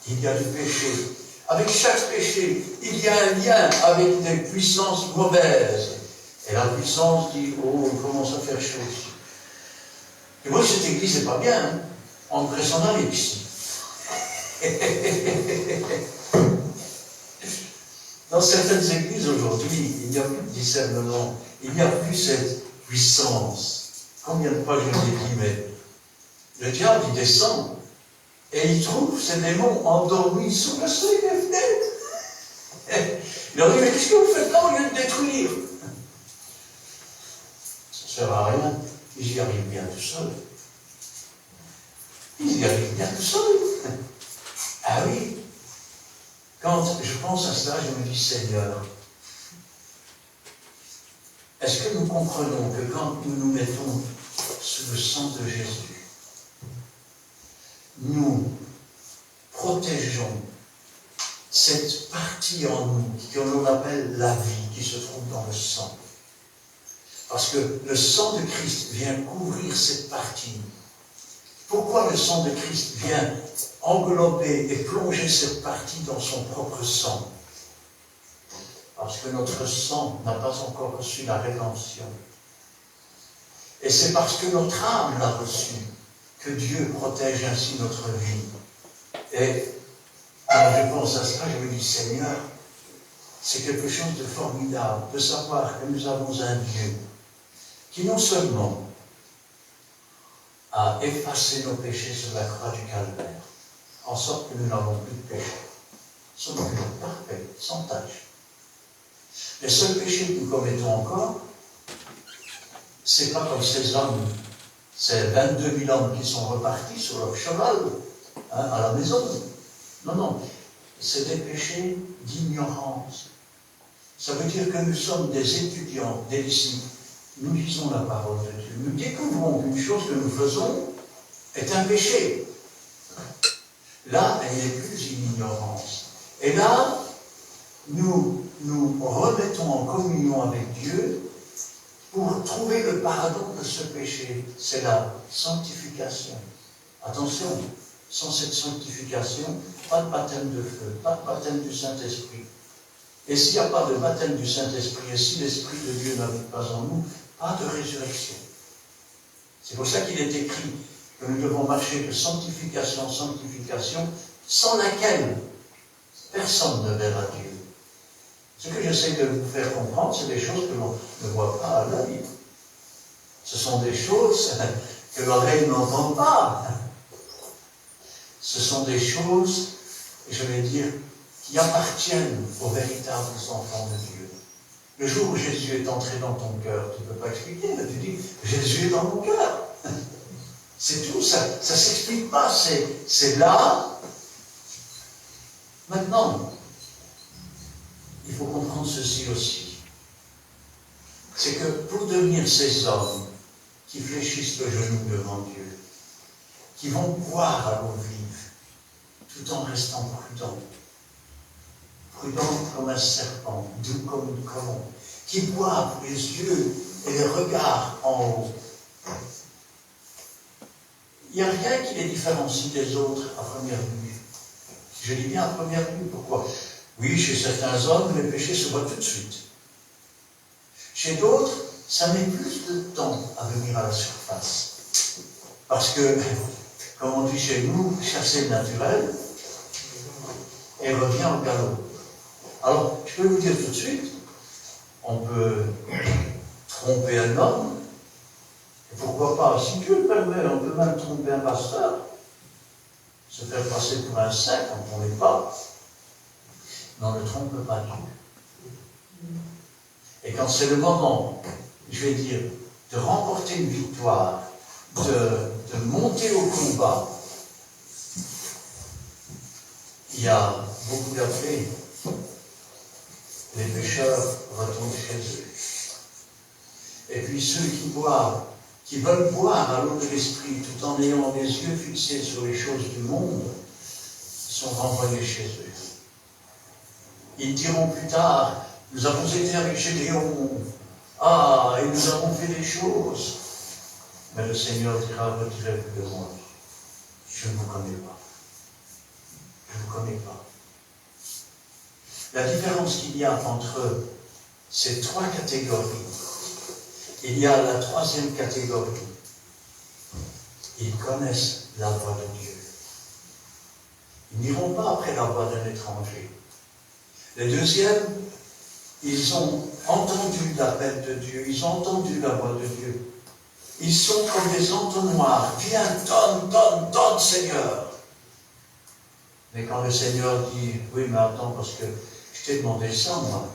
[SPEAKER 1] il y a du péché. Avec chaque péché, il y a un lien avec des puissances mauvaises. Et la puissance dit, oh, on commence à faire chaud ici. Et moi, cette église n'est pas bien, hein. On devrait s'en aller ici. Dans certaines églises aujourd'hui, il n'y a plus de discernement, il n'y a plus cette puissance. Combien de fois je vous ai dit, mais le diable, il descend et il trouve ces démons endormis sous le seuil des fenêtres. Il leur dit, mais qu'est-ce que vous faites là au lieu de détruire? Ça ne sert à rien, j'y arrive bien tout seul. Il y arrive bien tout seul. Ah oui. Quand je pense à cela, je me dis, Seigneur, est-ce que nous comprenons que quand nous nous mettons sous le sang de Jésus, nous protégeons cette partie en nous que l'on appelle la vie qui se trouve dans le sang? Parce que le sang de Christ vient couvrir cette partie. Pourquoi le sang de Christ vient englober et plonger cette partie dans son propre sang? Parce que notre sang n'a pas encore reçu la rédemption. Et c'est parce que notre âme l'a reçu que Dieu protège ainsi notre vie. Et quand je pense à cela, je me dis, Seigneur, c'est quelque chose de formidable de savoir que nous avons un Dieu qui non seulement a effacé nos péchés sur la croix du Calvaire, en sorte que nous n'avons plus de péché. Nous sommes parfaits, sans tâche. Les seuls péchés que nous commettons encore, c'est pas comme ces hommes, ces 22 000 hommes qui sont repartis sur leur cheval, à la maison. Non, non, c'est des péchés d'ignorance. Ça veut dire que nous sommes des étudiants, des disciples. Nous lisons la parole de Dieu. Nous découvrons qu'une chose que nous faisons est un péché. Là, elle n'est plus une ignorance. Et là, nous nous remettons en communion avec Dieu pour trouver le pardon de ce péché. C'est la sanctification. Attention, sans cette sanctification, pas de baptême de feu, pas de baptême du Saint-Esprit. Et s'il n'y a pas de baptême du Saint-Esprit, et si l'Esprit de Dieu n'habite pas en nous, pas de résurrection. C'est pour ça qu'il est écrit que nous devons marcher de sanctification en sanctification, sans laquelle personne ne verra Dieu. Ce que j'essaie de vous faire comprendre, c'est des choses que l'on ne voit pas à l'œil. Ce sont des choses que l'oreille n'entend pas. Ce sont des choses, je vais dire, qui appartiennent aux véritables enfants de Dieu. Le jour où Jésus est entré dans ton cœur, tu ne peux pas expliquer, mais tu dis, Jésus est dans mon cœur. C'est tout, ça ne s'explique pas, c'est là. Maintenant, il faut comprendre ceci aussi. C'est que pour devenir ces hommes qui fléchissent le genou devant Dieu, qui vont boire à l'eau vive, tout en restant prudents, prudent comme un serpent, doux comme une colombe, qui boivent les yeux et les regards en haut. Il n'y a rien qui les différencie des autres à première vue. Je dis bien à première vue, pourquoi? Oui, chez certains hommes, les péchés se voient tout de suite. Chez d'autres, ça met plus de temps à venir à la surface. Parce que, comme on dit chez nous, chasser le naturel, et revient au galop. Alors, je peux vous dire tout de suite, on peut tromper un homme, et pourquoi pas, si Dieu le permet, on peut même tromper un pasteur, se faire passer pour un saint quand on n'est pas, mais on ne trompe pas Dieu. Et quand c'est le moment, je vais dire, de remporter une victoire, de monter au combat, il y a beaucoup d'appelés. Les pécheurs retournent chez eux. Et puis ceux qui boivent, qui veulent boire à l'eau de l'esprit tout en ayant les yeux fixés sur les choses du monde, sont renvoyés chez eux. Ils diront plus tard, nous avons été avec Gédéon, et nous avons fait des choses. Mais le Seigneur dira, retirez-vous de moi, je ne vous connais pas. Je ne vous connais pas. La différence qu'il y a entre ces trois catégories, il y a la troisième catégorie. Ils connaissent la voix de Dieu. Ils n'iront pas après la voix d'un étranger. Les deuxièmes, ils ont entendu l'appel de Dieu, ils ont entendu la voix de Dieu. Ils sont comme des entonnoirs. Viens, donne, Seigneur. Mais quand le Seigneur dit, oui, mais attends, parce que je t'ai demandé ça, moi.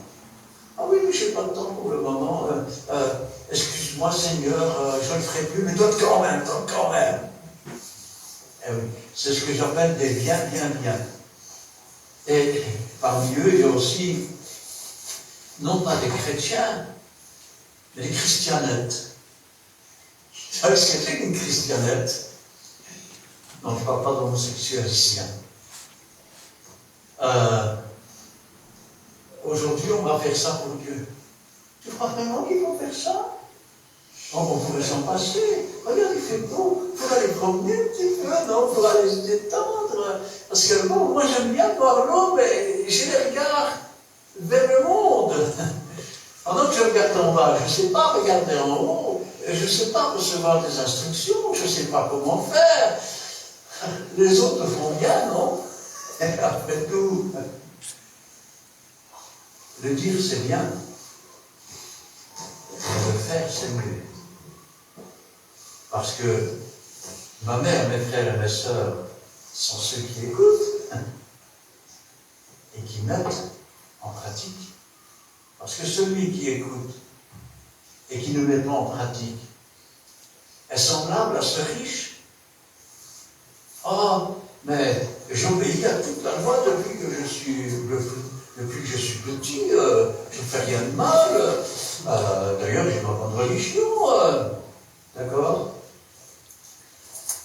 [SPEAKER 1] Ah oui, mais je n'ai pas de temps pour le moment. Excuse-moi, Seigneur, je ne le ferai plus, mais donne quand même. Eh oui, c'est ce que j'appelle des bien. Et parmi eux, il y a aussi, non pas des chrétiens, mais des christianettes. Vous savez ce que c'est qu'une christianette? Non, je ne parle pas d'homosexuels ici. Aujourd'hui, on va faire ça pour Dieu. Tu crois vraiment qu'ils vont faire ça? On pourrait s'en passer. Regarde, il fait beau. Il faudra les promener un petit peu, non? Il faudra les détendre. Parce que bon, moi j'aime bien voir l'eau, mais j'ai les regards vers le monde. Pendant que je regarde en bas, je ne sais pas regarder en haut. Je ne sais pas recevoir des instructions. Je ne sais pas comment faire. Les autres font bien, non? Après tout, le dire c'est bien. Mais le faire c'est mieux. Parce que ma mère, mes frères et mes sœurs sont ceux qui écoutent et qui mettent en pratique. Parce que celui qui écoute et qui ne met pas en pratique est semblable à ce riche. Oh, mais j'obéis à toute la loi depuis que je suis petit, je ne fais rien de mal. D'ailleurs, j'ai ma bonne religion. D'accord?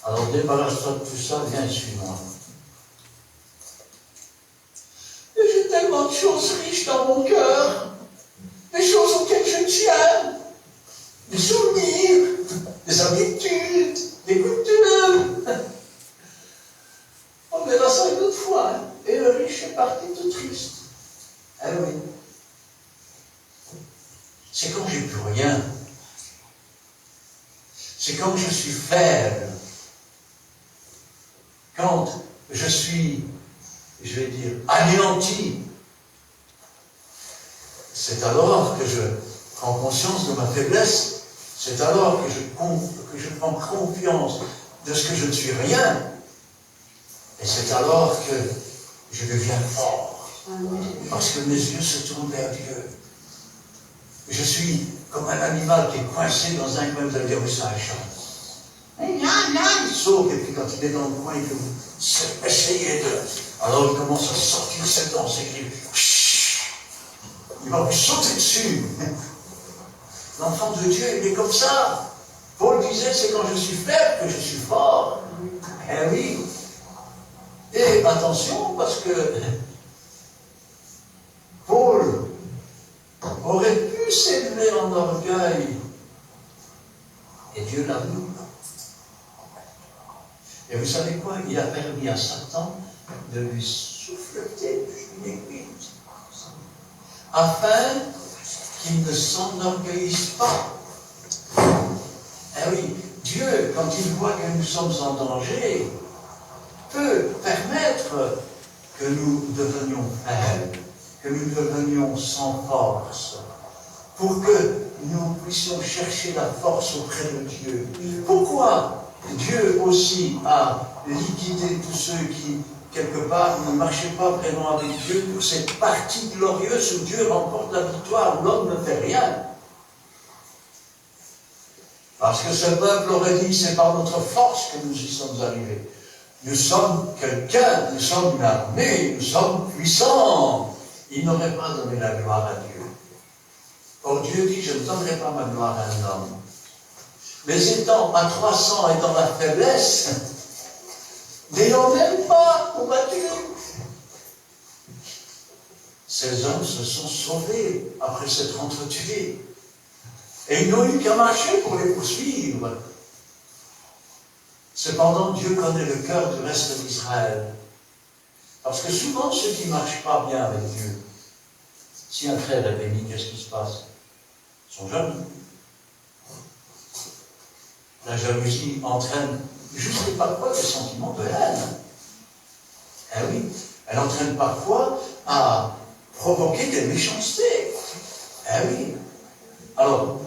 [SPEAKER 1] Alors débarrasse-toi de tout ça, viens, suis-moi. Et j'ai tellement de choses riches dans mon cœur, des choses auxquelles je tiens, des souvenirs, des habitudes, des coutumes. On verra ça une autre fois. Hein. Et le riche est parti tout triste. Ah oui. C'est quand j'ai plus rien. C'est quand je suis faible. Quand je suis, je vais dire, anéanti. C'est alors que je prends conscience de ma faiblesse. C'est alors que je prends confiance de ce que je ne suis rien. Et c'est alors que je deviens fort. Parce que mes yeux se tournent vers Dieu. Je suis comme un animal qui est coincé dans un coin de la dire, mais ça a il saute, et puis quand il est dans le coin, il veut essayer de... Alors il commence à sortir ses dents, ses griffes. Il va vous sauter dessus. L'enfant de Dieu, il est comme ça. Paul disait, c'est quand je suis faible que je suis fort. Eh oui. Et attention, parce que Paul aurait pu s'élever en orgueil. Et Dieu l'a vu. Et vous savez quoi? Il a permis à Satan de lui souffleter une aiguille. Afin qu'il ne s'enorgueillisse pas. Eh oui, Dieu, quand il voit que nous sommes en danger, peut permettre que nous devenions faibles, que nous devenions sans force, pour que nous puissions chercher la force auprès de Dieu. Pourquoi Dieu aussi a liquidé tous ceux qui, quelque part, ne marchaient pas vraiment avec Dieu pour cette partie glorieuse où Dieu remporte la victoire, où l'homme ne fait rien? Parce que ce peuple aurait dit, c'est par notre force que nous y sommes arrivés. Nous sommes quelqu'un, nous sommes une armée, nous sommes puissants. Il n'aurait pas donné la gloire à Dieu. Or Dieu dit, je ne donnerai pas ma gloire à un homme. Mais étant à 300 et dans la faiblesse, n'ayant même pas combattu, ces hommes se sont sauvés après s'être entretués. Et ils n'ont eu qu'à marcher pour les poursuivre. Cependant, Dieu connaît le cœur du reste d'Israël. Parce que souvent, ceux qui ne marchent pas bien avec Dieu, si un frère est béni, qu'est-ce qui se passe? Ils sont jaloux. La jalousie entraîne juste et parfois des sentiments de haine. Eh oui, elle entraîne parfois à provoquer des méchancetés. Eh oui. Alors,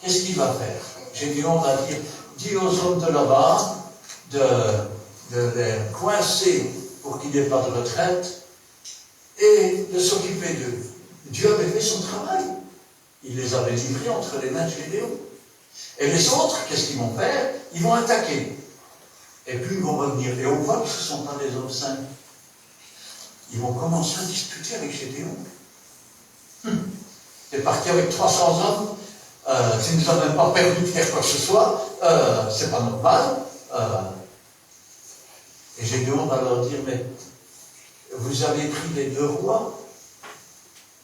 [SPEAKER 1] qu'est-ce qu'il va faire? Gédéon va dire, dis aux hommes de là-bas de les coincer pour qu'il n'y ait pas de retraite et de s'occuper d'eux. Dieu avait fait son travail. Il les avait livrés entre les mains de Gédéon. Et les autres, qu'est-ce qu'ils vont faire? Ils vont attaquer. Et puis ils vont revenir. Et on voit que ce ne sont pas des hommes simples. Ils vont commencer à discuter avec Gédéon. Tu es parti avec 300 hommes, tu ne nous as même pas permis de faire quoi que ce soit, c'est pas normal. Et Gédéon va leur dire, mais vous avez pris les 2 rois,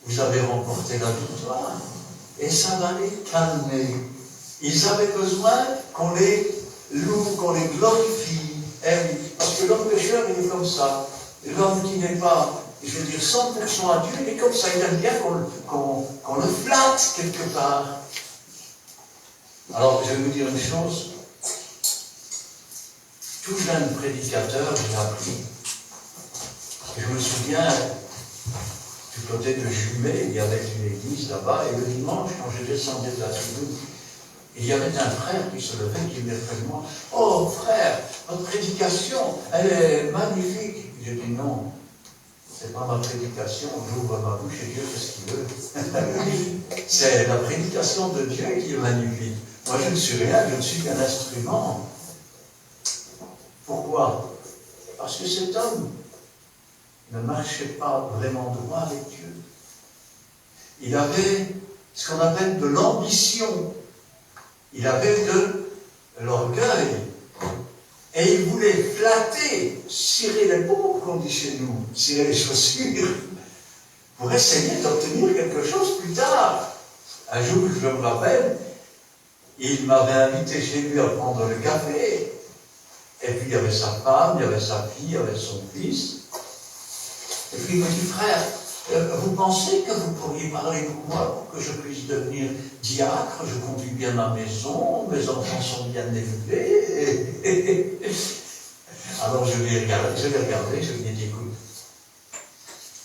[SPEAKER 1] vous avez remporté la victoire, et ça va les calmer. Ils avaient besoin qu'on les loue, qu'on les glorifie. Eh oui, parce que l'homme pécheur, il est comme ça. L'homme qui n'est pas, je veux dire, 100% à Dieu, il est comme ça. Il aime bien qu'on le flatte quelque part. Alors, je vais vous dire une chose. Tout jeune prédicateur, j'ai appris. Je me souviens, du côté de Jumet, il y avait une église là-bas, et le dimanche, quand je descendais de la tribune, il y avait un frère qui se levait, qui venait près de moi. « Oh, frère, votre prédication, elle est magnifique. » J'ai dit « Non, c'est pas ma prédication, j'ouvre ma bouche et Dieu fait ce qu'il veut. » C'est la prédication de Dieu qui est magnifique. Moi, je ne suis rien, je ne suis qu'un instrument. Pourquoi? Parce que cet homme ne marchait pas vraiment droit avec Dieu. Il avait ce qu'on appelle de l'ambition. Il avait de l'orgueil. Et il voulait flatter, cirer les pompes, comme on dit chez nous, cirer les chaussures, pour essayer d'obtenir quelque chose plus tard. Un jour, je me rappelle, il m'avait invité chez lui à prendre le café. Et puis il y avait sa femme, il y avait sa fille, il y avait son fils. Et puis il me dit, frère, vous pensez que vous pourriez parler pour moi pour que je puisse devenir diacre? Je conduis bien ma maison, mes enfants sont bien élevés. Alors je l'ai regardé, je lui ai dit, écoute,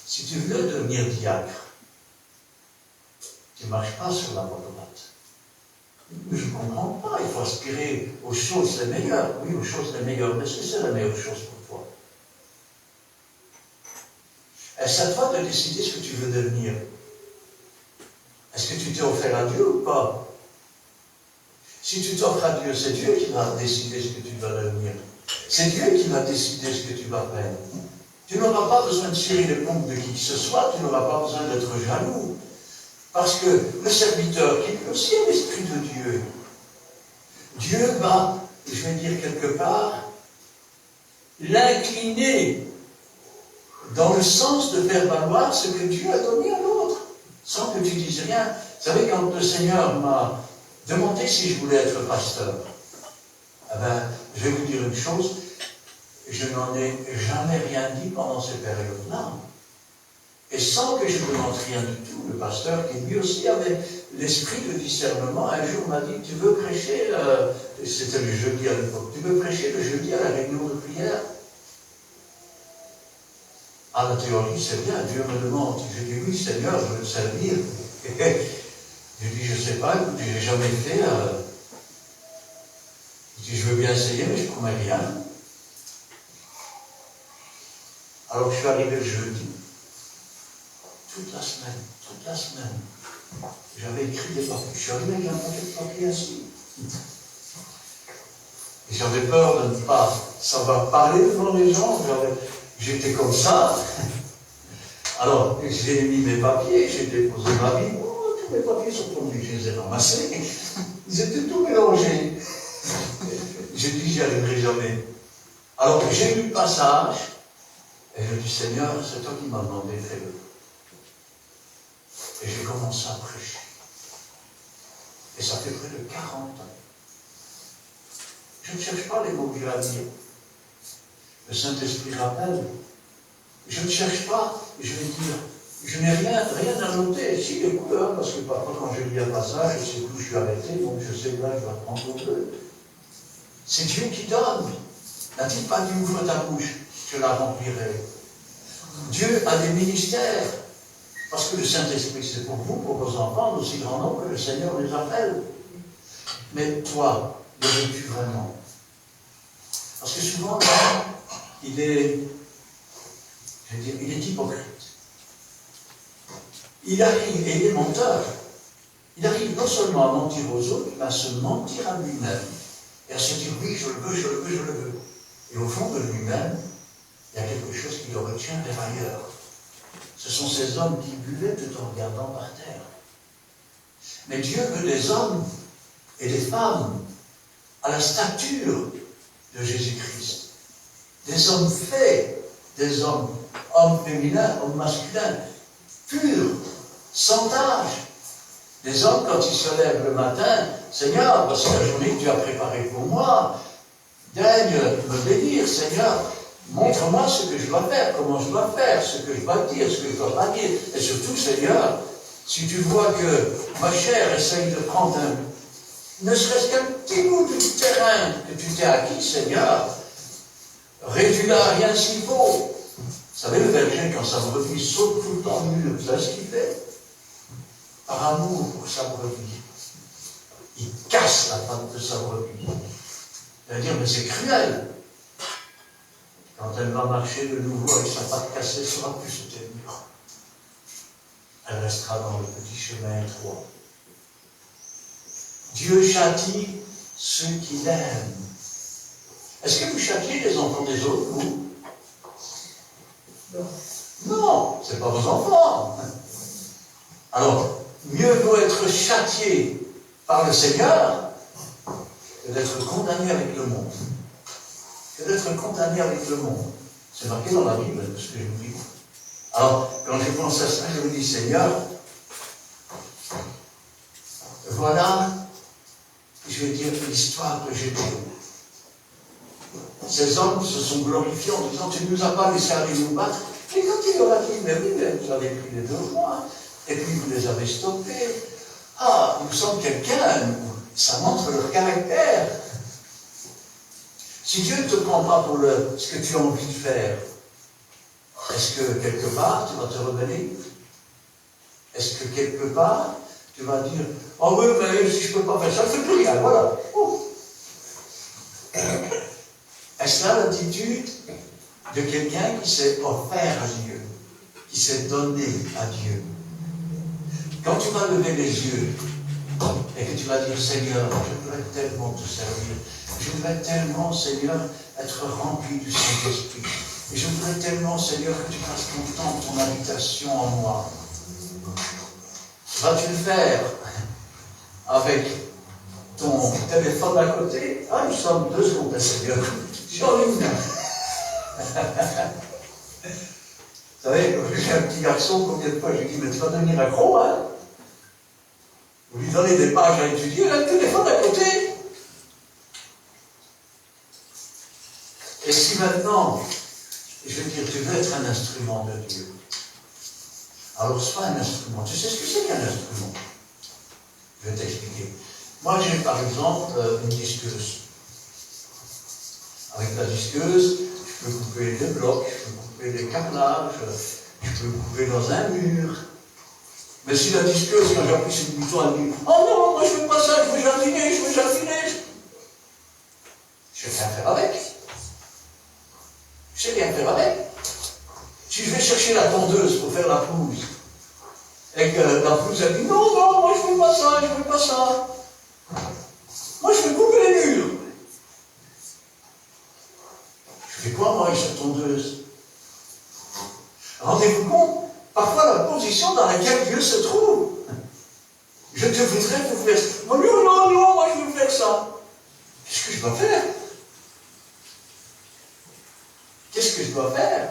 [SPEAKER 1] si tu veux devenir diacre, tu ne marches pas sur la voie droite. Mais je ne comprends pas, il faut aspirer aux choses les meilleures. Oui, aux choses les meilleures, mais est-ce que c'est la meilleure chose pour toi? Est-ce à toi de décider ce que tu veux devenir? Est-ce que tu t'es offert à Dieu ou pas? Si tu t'offres à Dieu, c'est Dieu qui va décider ce que tu vas devenir. C'est Dieu qui va décider ce que tu vas faire. Tu n'auras pas besoin de cirer les pompes de qui que ce soit, tu n'auras pas besoin d'être jaloux. Parce que le serviteur, qui est aussi l'Esprit de Dieu, Dieu va, je vais dire quelque part, l'incliner dans le sens de faire valoir ce que Dieu a donné à l'autre, sans que tu dises rien. Vous savez, quand le Seigneur m'a demandé si je voulais être pasteur, eh ben, je vais vous dire une chose, je n'en ai jamais rien dit pendant ces périodes-là. Et sans que je ne demande rien du tout, le pasteur, qui lui aussi avait l'esprit de discernement, un jour m'a dit, tu veux prêcher, c'était le jeudi à l'époque, tu veux prêcher le jeudi à la réunion de prière? Ah, la théorie, c'est bien, Dieu me demande. Je dis, oui, Seigneur, je veux te servir. Je dis, je ne sais pas, écoute, je n'ai jamais fait. Je dis, je veux bien essayer, mais je ne promets rien. Alors, je suis arrivé le jeudi. Toute la semaine, j'avais écrit des papiers. Je suis arrivé avec un paquet de papiers assis. Et j'avais peur de ne pas savoir parler devant les gens. J'étais comme ça. Alors, j'ai mis mes papiers, j'ai déposé ma Bible. Oh, tous mes papiers sont tombés, je les ai ramassés. Ils étaient tout mélangés. J'ai dit, j'y arriverai jamais. Alors, j'ai lu le passage, et je dis, Seigneur, c'est toi qui m'as demandé, fais-le. Et j'ai commencé à prêcher. Et ça fait près de 40 ans. Je ne cherche pas les mots que j'ai à dire. Le Saint-Esprit rappelle. Je ne cherche pas, je vais dire, je n'ai rien à noter. Si, les couleurs, parce que parfois quand je lis un passage, je sais où je suis arrêté, donc je sais que là, je vais reprendre au bleu. C'est Dieu qui donne. N'a-t-il pas dit, ouvre ta bouche, je la remplirai. Dieu a des ministères. Parce que le Saint-Esprit, c'est pour vous, pour vos enfants, d'aussi grand nombre que le Seigneur les appelle. Mais toi, le veux-tu vraiment? Parce que souvent, il est hypocrite. Il arrive, et il est menteur. Il arrive non seulement à mentir aux autres, mais à se mentir à lui-même. Et à se dire, oui, je le veux, je le veux, je le veux. Et au fond de lui-même, il y a quelque chose qui le retient vers ailleurs. Ce sont ces hommes qui buvaient tout en regardant par terre. Mais Dieu veut des hommes et des femmes à la stature de Jésus-Christ. Des hommes faits, des hommes féminins, hommes masculins, purs, sans tâche. Des hommes, quand ils se lèvent le matin, Seigneur, voici la journée que tu as préparée pour moi. Daigne me bénir, Seigneur. Montre-moi ce que je dois faire, comment je dois faire, ce que je dois dire, ce que je ne dois pas dire. Et surtout, Seigneur, si tu vois que ma chair essaye de prendre ne serait-ce qu'un petit bout du terrain que tu t'es acquis, Seigneur, réduis-la à rien s'il faut. Vous savez, le berger, quand sa brebis saute tout le temps au mur, vous savez ce qu'il fait? Par amour pour sa brebis, il casse la patte de sa brebis. Il va dire, mais c'est cruel. Quand elle va marcher de nouveau avec sa patte cassée, elle ne saura plus sauter le mur. Elle restera dans le petit chemin étroit. Dieu châtie ceux qui l'aiment. Est-ce que vous châtiez les enfants des autres, vous? Non, ce n'est pas vos enfants. Alors, mieux vaut être châtié par le Seigneur que d'être condamné avec le monde. Que d'être condamné avec le monde. C'est marqué dans la Bible, ce que je vous dis. Alors, quand je pense à ça, je me dis, Seigneur, voilà, je vais dire l'histoire de Gédéon. Ces hommes se sont glorifiés en disant, tu ne nous as pas laissé aller nous battre. Et quand il leur a dit, mais oui, mais vous avez pris les devoirs, et puis vous les avez stoppés. Ah, nous sommes quelqu'un, ça montre leur caractère. Si Dieu ne te prend pas pour ce que tu as envie de faire, est-ce que quelque part tu vas te rebeller? Est-ce que quelque part tu vas dire, oh oui, mais si je ne peux pas faire ça, je ne fais plus rien, voilà. Est-ce là l'attitude de quelqu'un qui s'est offert à Dieu, qui s'est donné à Dieu? Quand tu vas lever les yeux et que tu vas dire, Seigneur, je voudrais tellement te servir, je voudrais tellement, Seigneur, être rempli du Saint-Esprit, et je voudrais tellement, Seigneur, que tu fasses ton temps, ton habitation en moi. Vas-tu le faire avec ton téléphone à côté? Ah, nous sommes 2 secondes, Seigneur. J'en ai une. Vous savez, j'ai un petit garçon, combien de fois je lui dis, mais tu vas devenir accro, hein? Vous lui donnez des pages à étudier, il a le téléphone à côté. Et si maintenant, je veux dire, tu veux être un instrument de Dieu, alors sois un instrument. Tu sais ce que c'est qu'un instrument? Je vais t'expliquer. Moi, j'ai par exemple une disqueuse. Avec la disqueuse, je peux couper des blocs, je peux couper des câblages, je peux couper dans un mur. Mais si la disqueuse, quand j'appuie sur le bouton, elle dit « Oh non, moi je ne veux pas ça, je veux jardiner, je veux jardiner !» Je ne sais rien faire avec. Je sais rien faire avec. Si je vais chercher la tondeuse pour faire la pelouse, et que la pelouse, elle dit « Non, non, moi je ne veux pas ça, je ne veux pas ça. Moi je veux couper les murs. » Je fais quoi, moi, avec cette tondeuse? Rendez-vous compte, parfois la position dans laquelle Dieu se trouve. Je te voudrais vous faire ça. Non, non, non, moi je veux faire ça. Qu'est-ce que je dois faire? Qu'est-ce que je dois faire?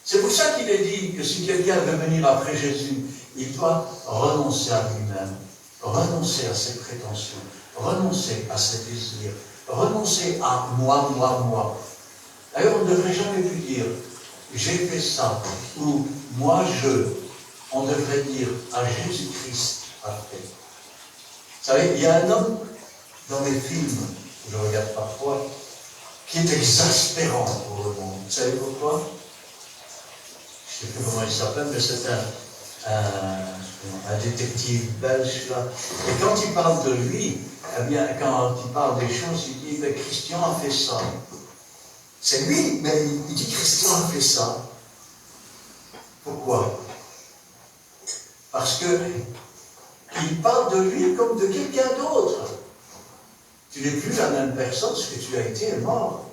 [SPEAKER 1] C'est pour ça qu'il est dit que si quelqu'un veut venir après Jésus, il doit renoncer à lui-même, renoncer à ses prétentions, renoncer à ses désirs, renoncer à moi, moi, moi. D'ailleurs, on ne devrait jamais plus dire j'ai fait ça ou moi je. On devrait dire à Jésus-Christ a fait. Vous savez, il y a un homme dans les films que je regarde parfois qui est exaspérant pour le monde. Vous savez pourquoi? Je ne sais plus comment il s'appelle, mais c'est un détective belge là. Et quand il parle de lui, eh bien, quand il parle des choses, il dit, mais Christian a fait ça. C'est lui, mais il dit Christian a fait ça. Pourquoi? Parce qu'il parle de lui comme de quelqu'un d'autre. Tu n'es plus la même personne, ce que tu as été est mort.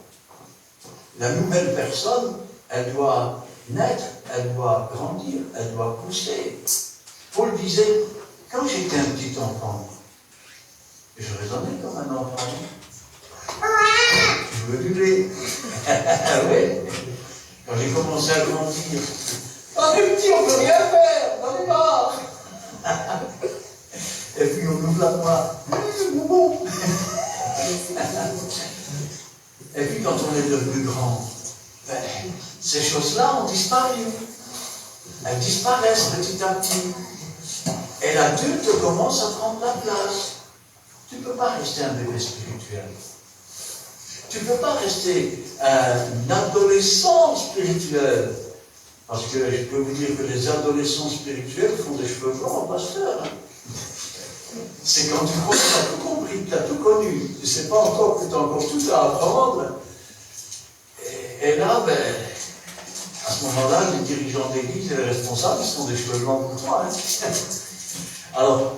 [SPEAKER 1] La nouvelle personne, elle doit naître, elle doit grandir, elle doit pousser. Paul disait, quand j'étais un petit enfant, je raisonnais comme un enfant. Je veux du lait. Oui. Quand j'ai commencé à grandir, on est petit, on ne peut rien faire, on est mort. Et puis on ouvre la porte. Boubou. Et puis quand on est devenu grand, ben, ces choses-là ont disparu. Elles disparaissent petit à petit. Et l'adulte commence à prendre la place. Tu ne peux pas rester un bébé spirituel. Tu ne peux pas rester un adolescent spirituel. Parce que je peux vous dire que les adolescents spirituels font des cheveux blancs en pasteur. C'est quand tu crois que tu as tout compris, que tu as tout connu. Tu ne sais pas encore que tu as encore tout à apprendre. Et là, ben, à ce moment-là, les dirigeants d'église et les responsables, ils sont des cheveux blancs pour toi. Hein. Alors,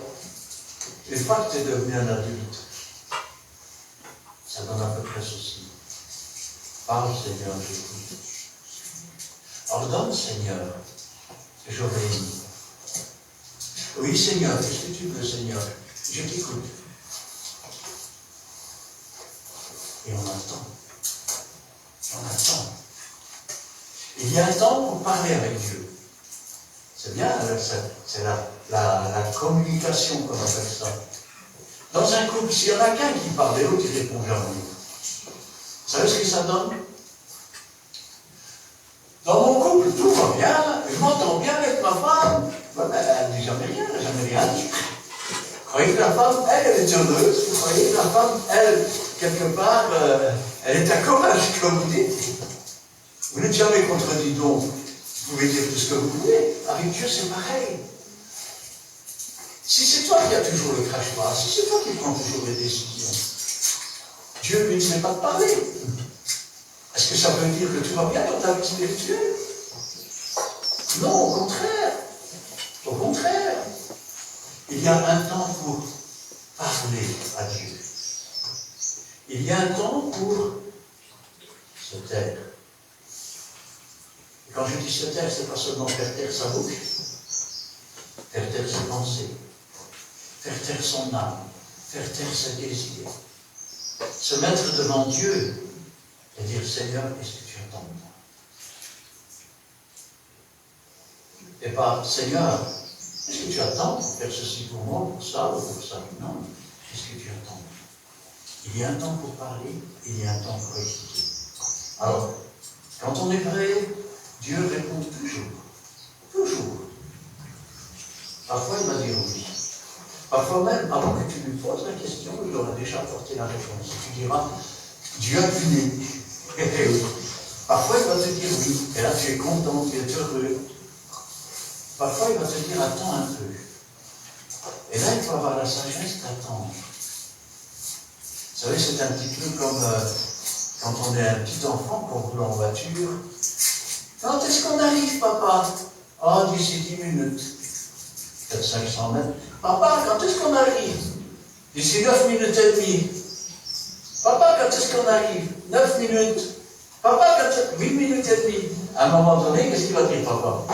[SPEAKER 1] une fois que tu es devenu un adulte, ça donne à peu près ceci. Parle, Seigneur, j'écoute. Ordonne, Seigneur, que j'obéis. Oui, Seigneur, qu'est-ce que tu veux, Seigneur? Je t'écoute. Et on attend. On attend. Il y a un temps pour parler avec Dieu. C'est bien, c'est la communication qu'on appelle ça. Dans un couple, s'il y en a qu'un qui parle et l'autre qui répond jamais. Vous savez ce que ça donne? Dans mon couple, tout va bien, je m'entends bien avec ma femme. Ben, elle ne dit jamais rien, elle n'a jamais rien dit. Vous croyez que la femme, elle est heureuse? Vous croyez que la femme, elle, quelque part, elle est à courage, comme vous dites? Vous n'êtes jamais contredit donc. Vous pouvez dire tout ce que vous voulez. Avec Dieu, c'est pareil. Si c'est toi qui as toujours le crachoir, si c'est toi qui prends toujours les décisions, Dieu, lui, ne sait pas te parler. Est-ce que ça veut dire que tout va bien dans ta vie spirituelle? Non, au contraire. Au contraire. Il y a un temps pour parler à Dieu. Il y a un temps pour se taire. Et quand je dis se taire, c'est pas seulement faire taire sa bouche, faire taire ses pensées, faire taire son âme, faire taire ses désirs. Se mettre devant Dieu et dire, Seigneur, qu'est-ce que tu attends de moi? Et pas, Seigneur, qu'est-ce que tu attends pour faire ceci pour moi, pour ça ou pour ça? Non, qu'est-ce que tu attends? Il y a un temps pour parler, il y a un temps pour écouter. Alors, quand on est prêt, Dieu répond toujours. Toujours. Parfois, il va dire oui. Parfois même, avant que tu lui poses la question, il aura déjà apporté la réponse. Tu diras, Dieu a puni. Parfois, il va te dire oui. Et là, tu es content, tu es heureux. Parfois, il va te dire, attends un peu. Et là, il faut avoir la sagesse d'attendre. Vous savez, c'est un petit peu comme quand on est un petit enfant, qu'on roule en voiture. Quand est-ce qu'on arrive, papa? Oh, d'ici 10 minutes. Peut-être 500 mètres. Papa, quand est-ce qu'on arrive? D'ici 9 minutes et demie. Papa, quand est-ce qu'on arrive? 9 minutes. Papa, quand est-ce... 8 minutes et demie. À un moment donné, qu'est-ce qu'il va dire, papa?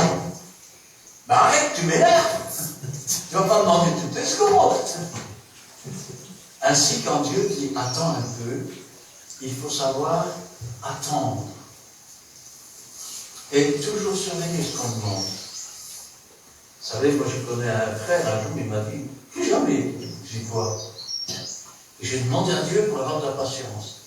[SPEAKER 1] Ben arrête, tu m'énerves. Tu ne vas pas demander toutes les secondes. Ainsi, quand Dieu dit attends un peu, il faut savoir attendre. Et toujours surveiller ce qu'on demande. Vous savez, moi je connais un frère, un jour il m'a dit, plus jamais, j'ai quoi? Et j'ai demandé à Dieu pour avoir de la patience.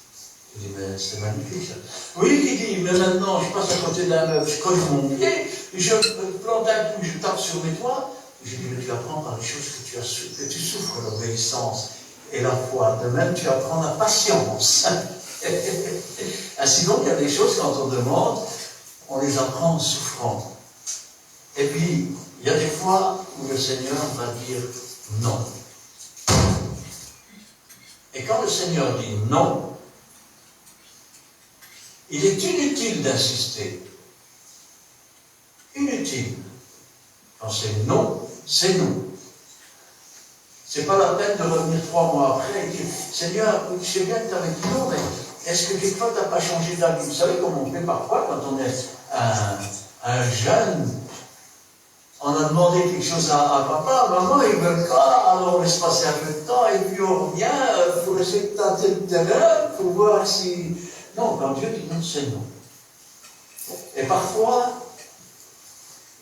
[SPEAKER 1] Je dis, mais c'est magnifique ça. Oui, il dit, mais maintenant je passe à côté d'un meuble, je colle mon pied, je plante un coup, je tape sur mes doigts. J'ai dit, mais tu apprends par les choses que tu souffres, l'obéissance et la foi. De même, tu apprends la patience. Ainsi donc, il y a des choses, quand on demande, on les apprend en souffrant. Et puis, il y a des fois où le Seigneur va dire non. Et quand le Seigneur dit non, il est inutile d'insister. Inutile. Quand c'est non, c'est non. C'est pas la peine de revenir 3 mois après et dire, Seigneur, je sais bien que tu avais dit non, mais Est-ce que quelquefois tu n'as pas changé d'avis? Vous savez comment on fait parfois quand on est un jeune? On a demandé quelque chose à papa, à maman, ils ne veulent pas, alors on laisse passer un peu de temps, et puis on revient pour essayer de tâter le terrain, pour voir si... Non, quand Dieu dit non, c'est non. Et parfois,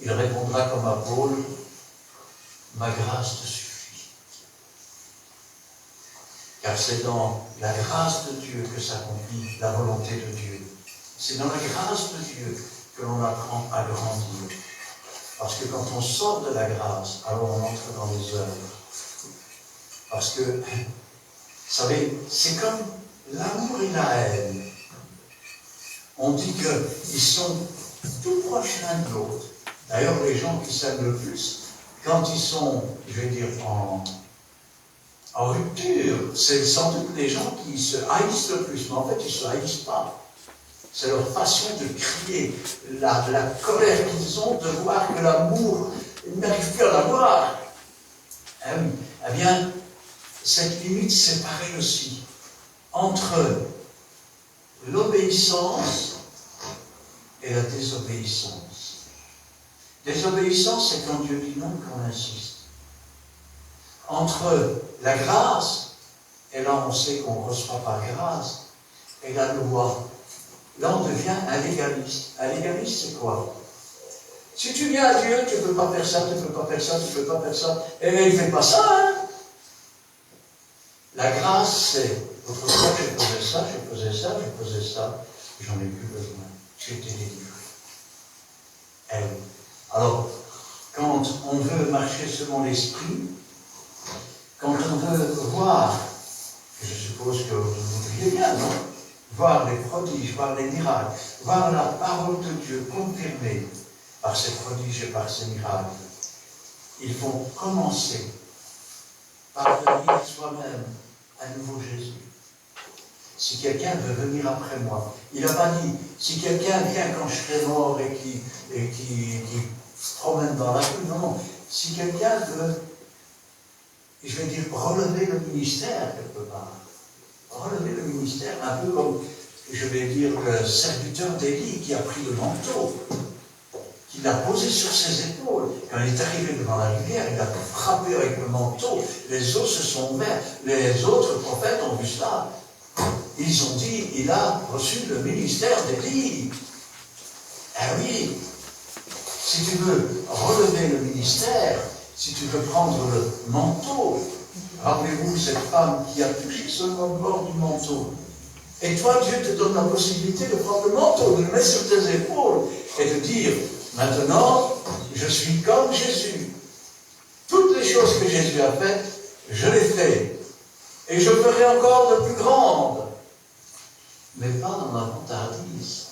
[SPEAKER 1] il répondra comme à Paul, ma grâce te suffit. Car c'est dans la grâce de Dieu que s'accomplit la volonté de Dieu. C'est dans la grâce de Dieu que l'on apprend à grandir. Parce que quand on sort de la grâce, alors on entre dans les œuvres. Parce que, vous savez, c'est comme l'amour et la haine. On dit qu'ils sont tout proches l'un de l'autre. D'ailleurs, les gens qui s'aiment le plus, quand ils sont, je vais dire, en rupture, c'est sans doute les gens qui se haïssent le plus. Mais en fait, ils ne se haïssent pas. C'est leur façon de crier, la colère qu'ils ont de voir que l'amour, ils n'arrivent plus à l'avoir. Eh oui, eh bien, cette limite, c'est pareil aussi. Entre l'obéissance et la désobéissance. Désobéissance, c'est quand Dieu dit non qu'on insiste. Entre la grâce, et là on sait qu'on reçoit par grâce, et la loi. Là, on devient un légaliste. Un légaliste, c'est quoi? Si tu viens à Dieu, tu ne peux pas faire ça, tu ne peux pas faire ça, tu ne peux pas faire ça. Et il ne fait pas ça, hein? La grâce, c'est, autrefois, je faisais ça, je faisais ça, je faisais ça, j'en ai plus besoin. J'ai été délivré. Eh oui. Alors, quand on veut marcher selon l'esprit, quand on veut voir, et je suppose que vous voudriez bien, non? Voir les prodiges, voir les miracles, voir la parole de Dieu confirmée par ces prodiges et par ces miracles. Il faut commencer par venir soi-même à nouveau Jésus. Si quelqu'un veut venir après moi, il n'a pas dit, si quelqu'un vient quand je serai mort et qui se promène dans la rue, non. Si quelqu'un veut, je vais dire, relever le ministère quelque part, relever le ministère, un peu comme, je vais dire, le serviteur d'Élie qui a pris le manteau, qui l'a posé sur ses épaules. Quand il est arrivé devant la rivière, il a frappé avec le manteau, les eaux se sont ouvertes, les autres prophètes ont vu cela. Ils ont dit, il a reçu le ministère d'Élie. Eh oui, si tu veux relever le ministère, si tu veux prendre le manteau, rappelez-vous cette femme qui a touché seulement le bord du manteau. Et toi, Dieu te donne la possibilité de prendre le manteau, de le mettre sur tes épaules et de dire, maintenant, je suis comme Jésus. Toutes les choses que Jésus a faites, je les fais. Et je ferai encore de plus grandes. Mais pas dans la vantardise.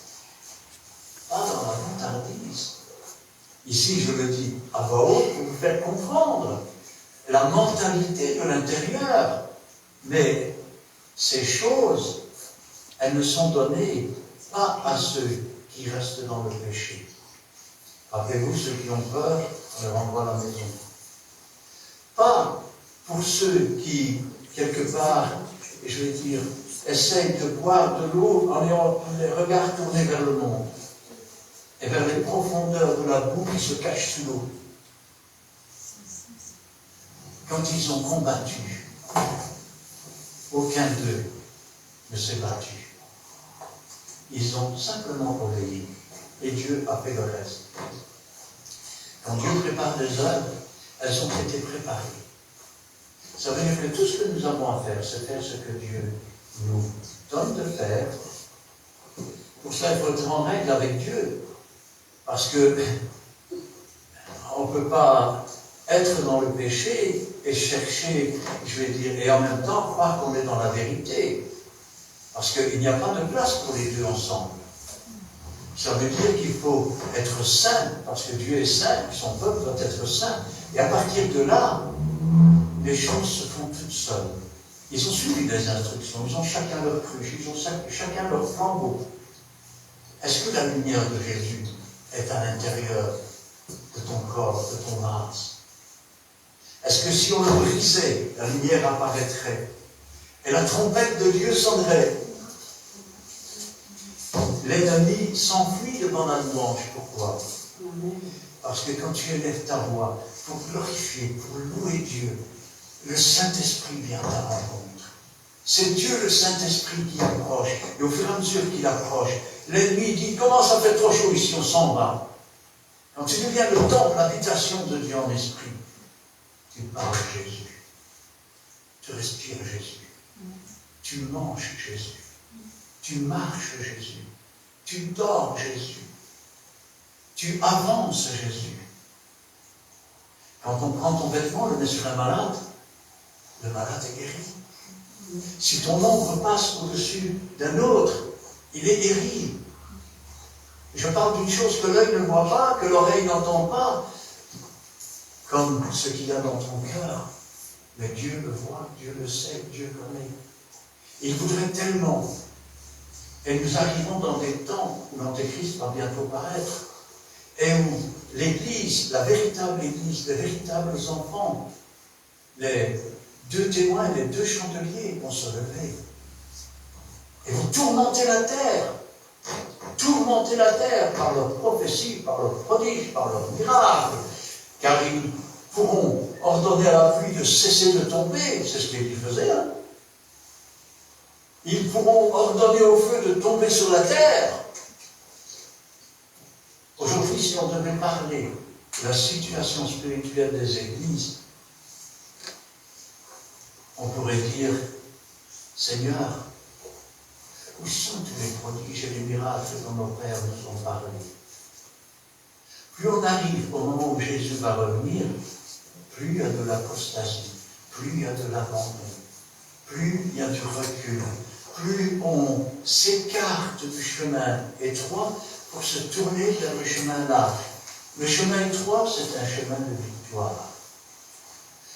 [SPEAKER 1] Pas dans la vantardise. Ici, je le dis à voix haute pour vous faire comprendre la mentalité de l'intérieur. Mais ces choses, elles ne sont données pas à ceux qui restent dans le péché. Rappelez-vous, ceux qui ont peur, on les renvoie à la maison. Pas pour ceux qui, quelque part, je vais dire, essayent de boire de l'eau en ayant les regards tournés vers le monde et vers les profondeurs de la boue qui se cache sous l'eau. Quand ils ont combattu, aucun d'eux ne s'est battu. Ils ont simplement obéi. Et Dieu a fait le reste. Quand Dieu prépare des œuvres, elles ont été préparées. Ça veut dire que tout ce que nous avons à faire, c'est faire ce que Dieu nous donne de faire. Pour cela, il faut être en règle avec Dieu. Parce que on ne peut pas être dans le péché et chercher, je vais dire, et en même temps croire qu'on est dans la vérité. Parce qu'il n'y a pas de place pour les deux ensemble. Ça veut dire qu'il faut être saint, parce que Dieu est saint, son peuple doit être saint. Et à partir de là, les choses se font toutes seules. Ils ont suivi les instructions, ils ont chacun leur cruche, ils ont chacun leur flambeau. Est-ce que la lumière de Jésus est à l'intérieur de ton corps, de ton âme? Est-ce que si on le brisait, la lumière apparaîtrait et la trompette de Dieu sonnerait? l'ennemi s'enfuit devant la louange. Pourquoi? Parce que quand tu élèves ta voix pour glorifier, pour louer Dieu, le Saint-Esprit vient à ta rencontre. C'est Dieu, le Saint-Esprit, qui approche. Et au fur et à mesure qu'il approche, l'ennemi dit, comment ça fait trop chaud ici, on s'en va. Quand tu deviens le temple, l'habitation de Dieu en esprit, tu parles Jésus. Tu respires Jésus. Tu manges Jésus. Tu marches Jésus. Tu dors Jésus. Tu avances Jésus. Quand on prend ton vêtement, le met sur un malade, le malade est guéri. Si ton ombre passe au-dessus d'un autre, il est guéri. Je parle d'une chose que l'œil ne voit pas, que l'oreille n'entend pas, comme ce qu'il y a dans ton cœur. Mais Dieu le voit, Dieu le sait, Dieu connaît. Il voudrait tellement. Et nous arrivons dans des temps où l'Antéchrist va bientôt paraître, et où l'Église, la véritable Église, les véritables enfants, les deux témoins, les deux chandeliers vont se lever. Et vont tourmenter la terre. Tourmenter la terre par leurs prophéties, par leurs prodiges, par leurs miracles. Car ils pourront ordonner à la pluie de cesser de tomber. C'est ce qu'ils faisaient. Hein? Ils pourront ordonner au feu de tomber sur la terre. Aujourd'hui, si on devait parler de la situation spirituelle des églises, on pourrait dire, Seigneur, où sont tous les prodiges et les miracles dont nos pères nous ont parlé? Plus on arrive au moment où Jésus va revenir, plus il y a de l'apostasie, plus il y a de l'abandon, plus il y a du recul, plus on s'écarte du chemin étroit pour se tourner vers le chemin large. Le chemin étroit, c'est un chemin de victoire.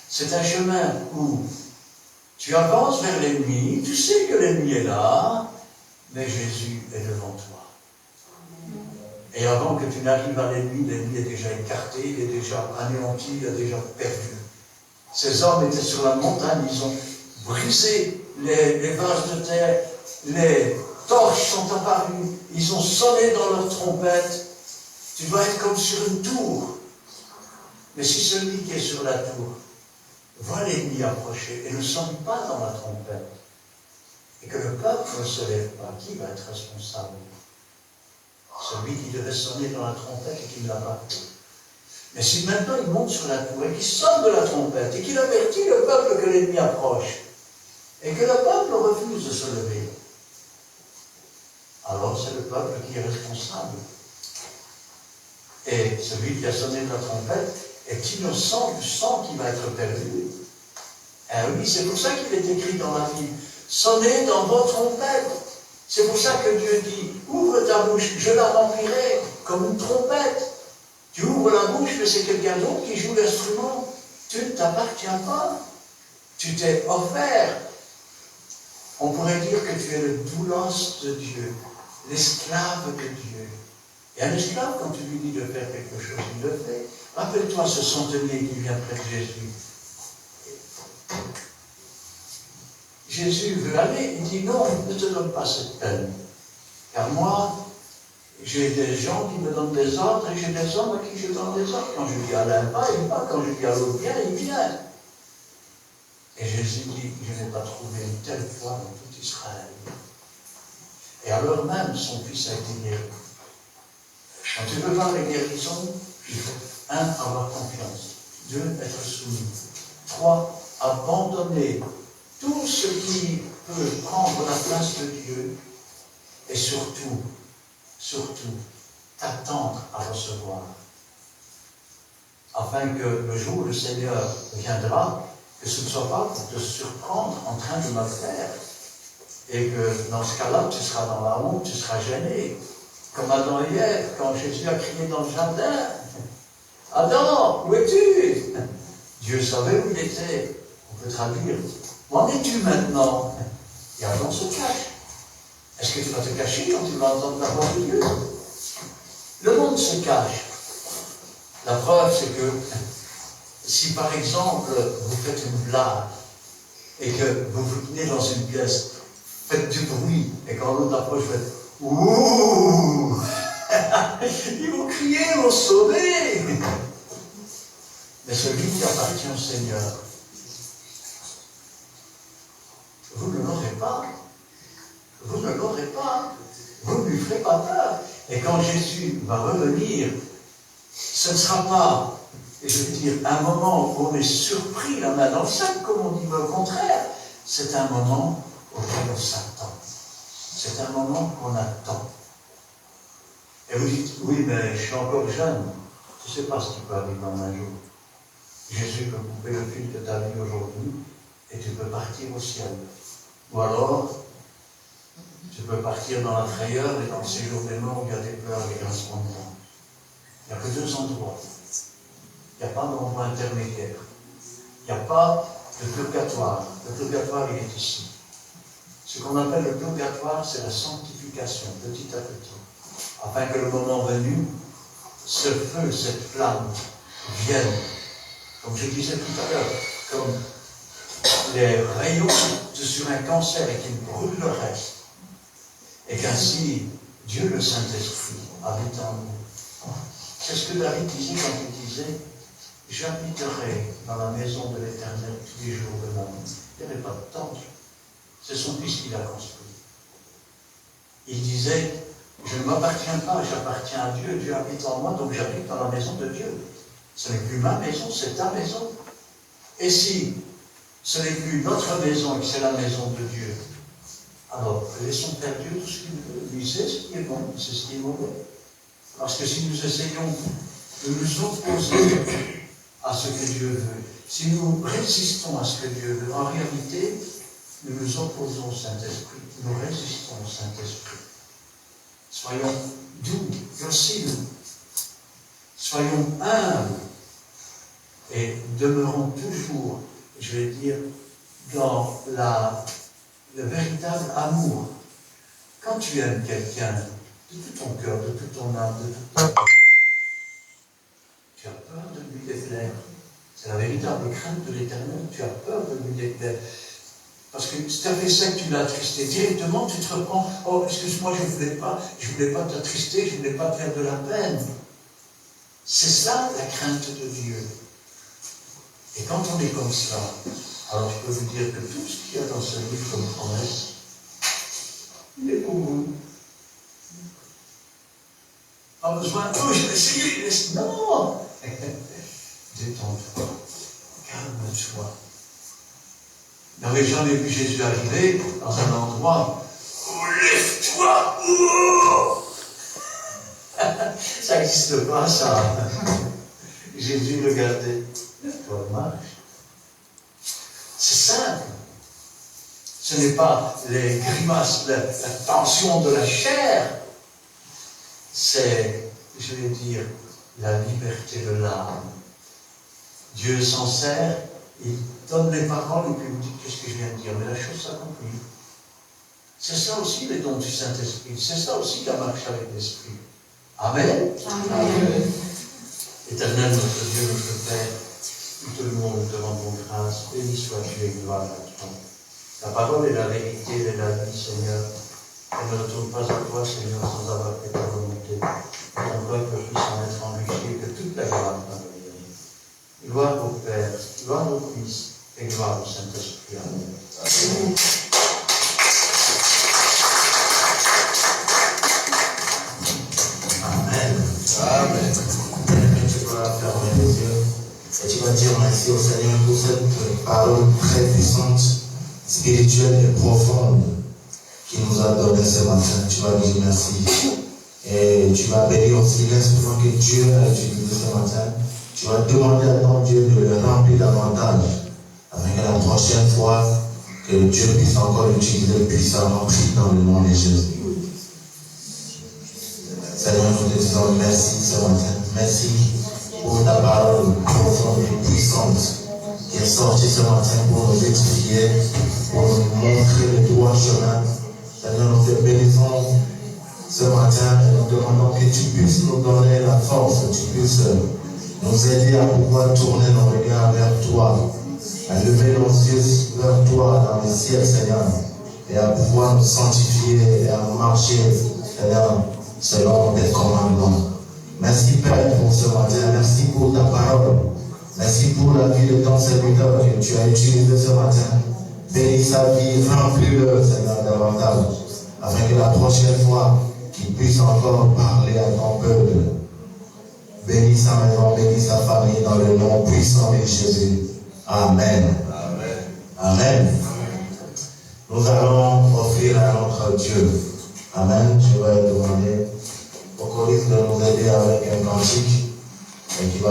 [SPEAKER 1] C'est un chemin où tu avances vers l'ennemi, tu sais que l'ennemi est là, mais Jésus est devant toi. Et avant que tu n'arrives à l'ennemi est déjà écarté, il est déjà anéanti, il a déjà perdu. Ces hommes étaient sur la montagne, ils ont brisé les vases de terre, les torches sont apparues, ils ont sonné dans leur trompette. Tu dois être comme sur une tour. Mais si celui qui est sur la tour voit l'ennemi approcher et ne sonne pas dans la trompette, et que le peuple ne se lève pas, qui va être responsable? Celui qui devait sonner dans la trompette et qui ne l'a pas fait. Mais si maintenant il monte sur la tour et qu'il sonne de la trompette et qu'il avertit le peuple que l'ennemi approche, et que le peuple refuse de se lever, alors c'est le peuple qui est responsable. Et celui qui a sonné de la trompette est innocent du sang qui va être perdu. Eh oui, c'est pour ça qu'il est écrit dans la Bible, sonnez dans vos trompettes. C'est pour ça que Dieu dit, ouvre ta bouche, je la remplirai comme une trompette. Tu ouvres la bouche, mais c'est quelqu'un d'autre qui joue l'instrument. Tu ne t'appartiens pas. Tu t'es offert. On pourrait dire que tu es le doulos de Dieu, l'esclave de Dieu. Et un esclave, quand tu lui dis de faire quelque chose, il le fait. Rappelle-toi ce centenier qui vient près de Jésus. Jésus veut aller, il dit non, ne te donne pas cette peine. Car moi, j'ai des gens qui me donnent des ordres et j'ai des hommes à qui je donne des ordres. Quand je dis à l'un pas, il va. Quand je dis à l'autre viens, il vient. Et Jésus dit, je n'ai pas trouvé une telle foi dans tout Israël. Et alors même, son fils a été guéri. Quand tu veux voir les guérisons, il faut 1. Avoir confiance. 2. Être soumis. 3. Abandonner tout ce qui peut prendre la place de Dieu. Et surtout, t'attendre à recevoir. Afin que le jour où le Seigneur viendra, que ce ne soit pas pour te surprendre en train de mal faire. Et que dans ce cas-là, tu seras dans la honte, tu seras gêné. Comme Adam et Ève, quand Jésus a crié dans le jardin. Adam, où es-tu? Dieu savait où il était. On peut traduire. Où en es-tu maintenant? Et Adam se cache. Est-ce que tu vas te cacher quand tu vas entendre la voix de Dieu? Le monde se cache. La preuve, c'est que si par exemple, vous faites une blague et que vous vous tenez dans une pièce, faites du bruit, et quand l'autre approche, faites Ouh. Ils vont crier, ils vont sauver. Mais celui qui appartient au Seigneur, vous ne l'aurez pas. Vous ne l'aurez pas. Vous ne lui ferez pas peur. Et quand Jésus va revenir, ce ne sera pas, je veux dire, un moment où on est surpris, la main dans le sac, comme on dit, mais au contraire, c'est un moment auquel on s'attend. C'est un moment qu'on attend. Et vous dites, oui, mais je suis encore jeune. Tu ne sais pas ce qui peut arriver en un jour. Jésus peut couper le fil de ta vie aujourd'hui et tu peux partir au ciel. Ou alors, tu peux partir dans la frayeur et dans le séjour des morts où il y a des pleurs et des grincements de dents. Il n'y a que deux endroits. Il n'y a pas d'endroit intermédiaire. Il n'y a pas de purgatoire. Le purgatoire, il est ici. Ce qu'on appelle le purgatoire, c'est la sanctification, petit à petit. Afin que le moment venu, ce feu, cette flamme, vienne, comme je disais tout à l'heure, comme les rayons sur un cancer et qui brûlent le reste. Et qu'ainsi, Dieu le Saint-Esprit habite en nous. C'est ce que David disait quand il disait « J'habiterai dans la maison de l'Éternel tous les jours de ma vie. » Il n'y avait pas de temple. C'est son fils qui l'a construit. Il disait « Je ne m'appartiens pas, j'appartiens à Dieu. Dieu habite en moi, donc j'habite dans la maison de Dieu. Ce n'est plus ma maison, c'est ta maison. Et si ce n'est plus notre maison et que c'est la maison de Dieu, alors laissons faire Dieu tout ce qu'il veut. Lui sait ce qui est bon, c'est ce qui est mauvais. Parce que si nous essayons de nous opposer à ce que Dieu veut, si nous résistons à ce que Dieu veut, en réalité, nous nous opposons au Saint-Esprit, nous résistons au Saint-Esprit. Soyons doux, dociles, soyons humbles et demeurons toujours, je vais dire, dans le véritable amour. Quand tu aimes quelqu'un de tout ton cœur, de toute ton âme, de toute ton cœur, tu as peur de lui déplaire. C'est la véritable crainte de l'Éternel, tu as peur de lui déplaire. Parce que si tu as fait ça que tu l'as attristé, directement tu te reprends, oh excuse-moi, je ne voulais pas t'attrister, je ne voulais pas te faire de la peine. C'est ça la crainte de Dieu. Et quand on est comme ça, alors je peux vous dire que tout ce qu'il y a dans ce livre comme promesse, il est pour vous. Pas besoin, oh je vais essayer, non. Détends-toi, calme-toi. Vous n'avez jamais vu Jésus arriver dans un endroit, oh lève-toi, oh. Ça n'existe pas ça. Jésus regardait, lève-toi, marche. C'est simple. Ce n'est pas les grimaces, la tension de la chair. C'est, je vais dire, la liberté de l'âme. Dieu s'en sert, il donne les paroles et puis vous dites qu'est-ce que je viens de dire, mais la chose s'accomplit. C'est ça aussi les dons du Saint-Esprit, c'est ça aussi la marche avec l'Esprit. Amen. Amen. Éternel notre Dieu, notre Père, tout le monde te rendons grâce, béni sois-tu et gloire à toi. Ta parole est la vérité, elle est la vie, Seigneur. Elle ne retourne pas à toi, Seigneur, sans avoir fait ta volonté. Ton peuple puisse en être enrichi et que toute la gloire t'en revienne. Gloire au Père, gloire au Fils et gloire au Saint-Esprit. Amen. Amen.
[SPEAKER 2] Amen. Tu vas fermer les yeux et tu vas dire merci au Seigneur pour cette parole très puissante, spirituelle et profonde qu'il nous a donnée ce matin. Tu vas dire merci. Et tu vas bénir aussi l'instrument que Dieu a utilisé ce matin. Tu vas demander à ton Dieu de le remplir davantage, afin que la prochaine fois, que Dieu puisse encore l'utiliser puissamment dans le nom de Jésus. Seigneur, nous te disons merci ce matin. Merci pour ta parole profonde et puissante qui est sortie ce matin pour nous édifier, pour nous montrer le droit chemin. Seigneur, nous te bénissons ce matin et nous demandons que tu puisses nous donner la force, que tu puisses nous aider à pouvoir tourner nos regards vers toi, à lever nos yeux vers toi dans le ciel, Seigneur, et à pouvoir nous sanctifier et à marcher Seigneur, selon tes commandements. Merci Père pour ce matin, merci pour ta parole, merci pour la vie de ton serviteur que tu as utilisé ce matin. Bénis sa vie, remplis-le Seigneur davantage, afin que la prochaine fois qu'il puisse encore parler à ton peuple. Bénis sa maison, bénis sa famille dans le nom puissant de Jésus. Amen. Amen. Amen. Nous allons offrir à notre Dieu. Amen. Je vais demander au choriste de nous aider avec un cantique et qui va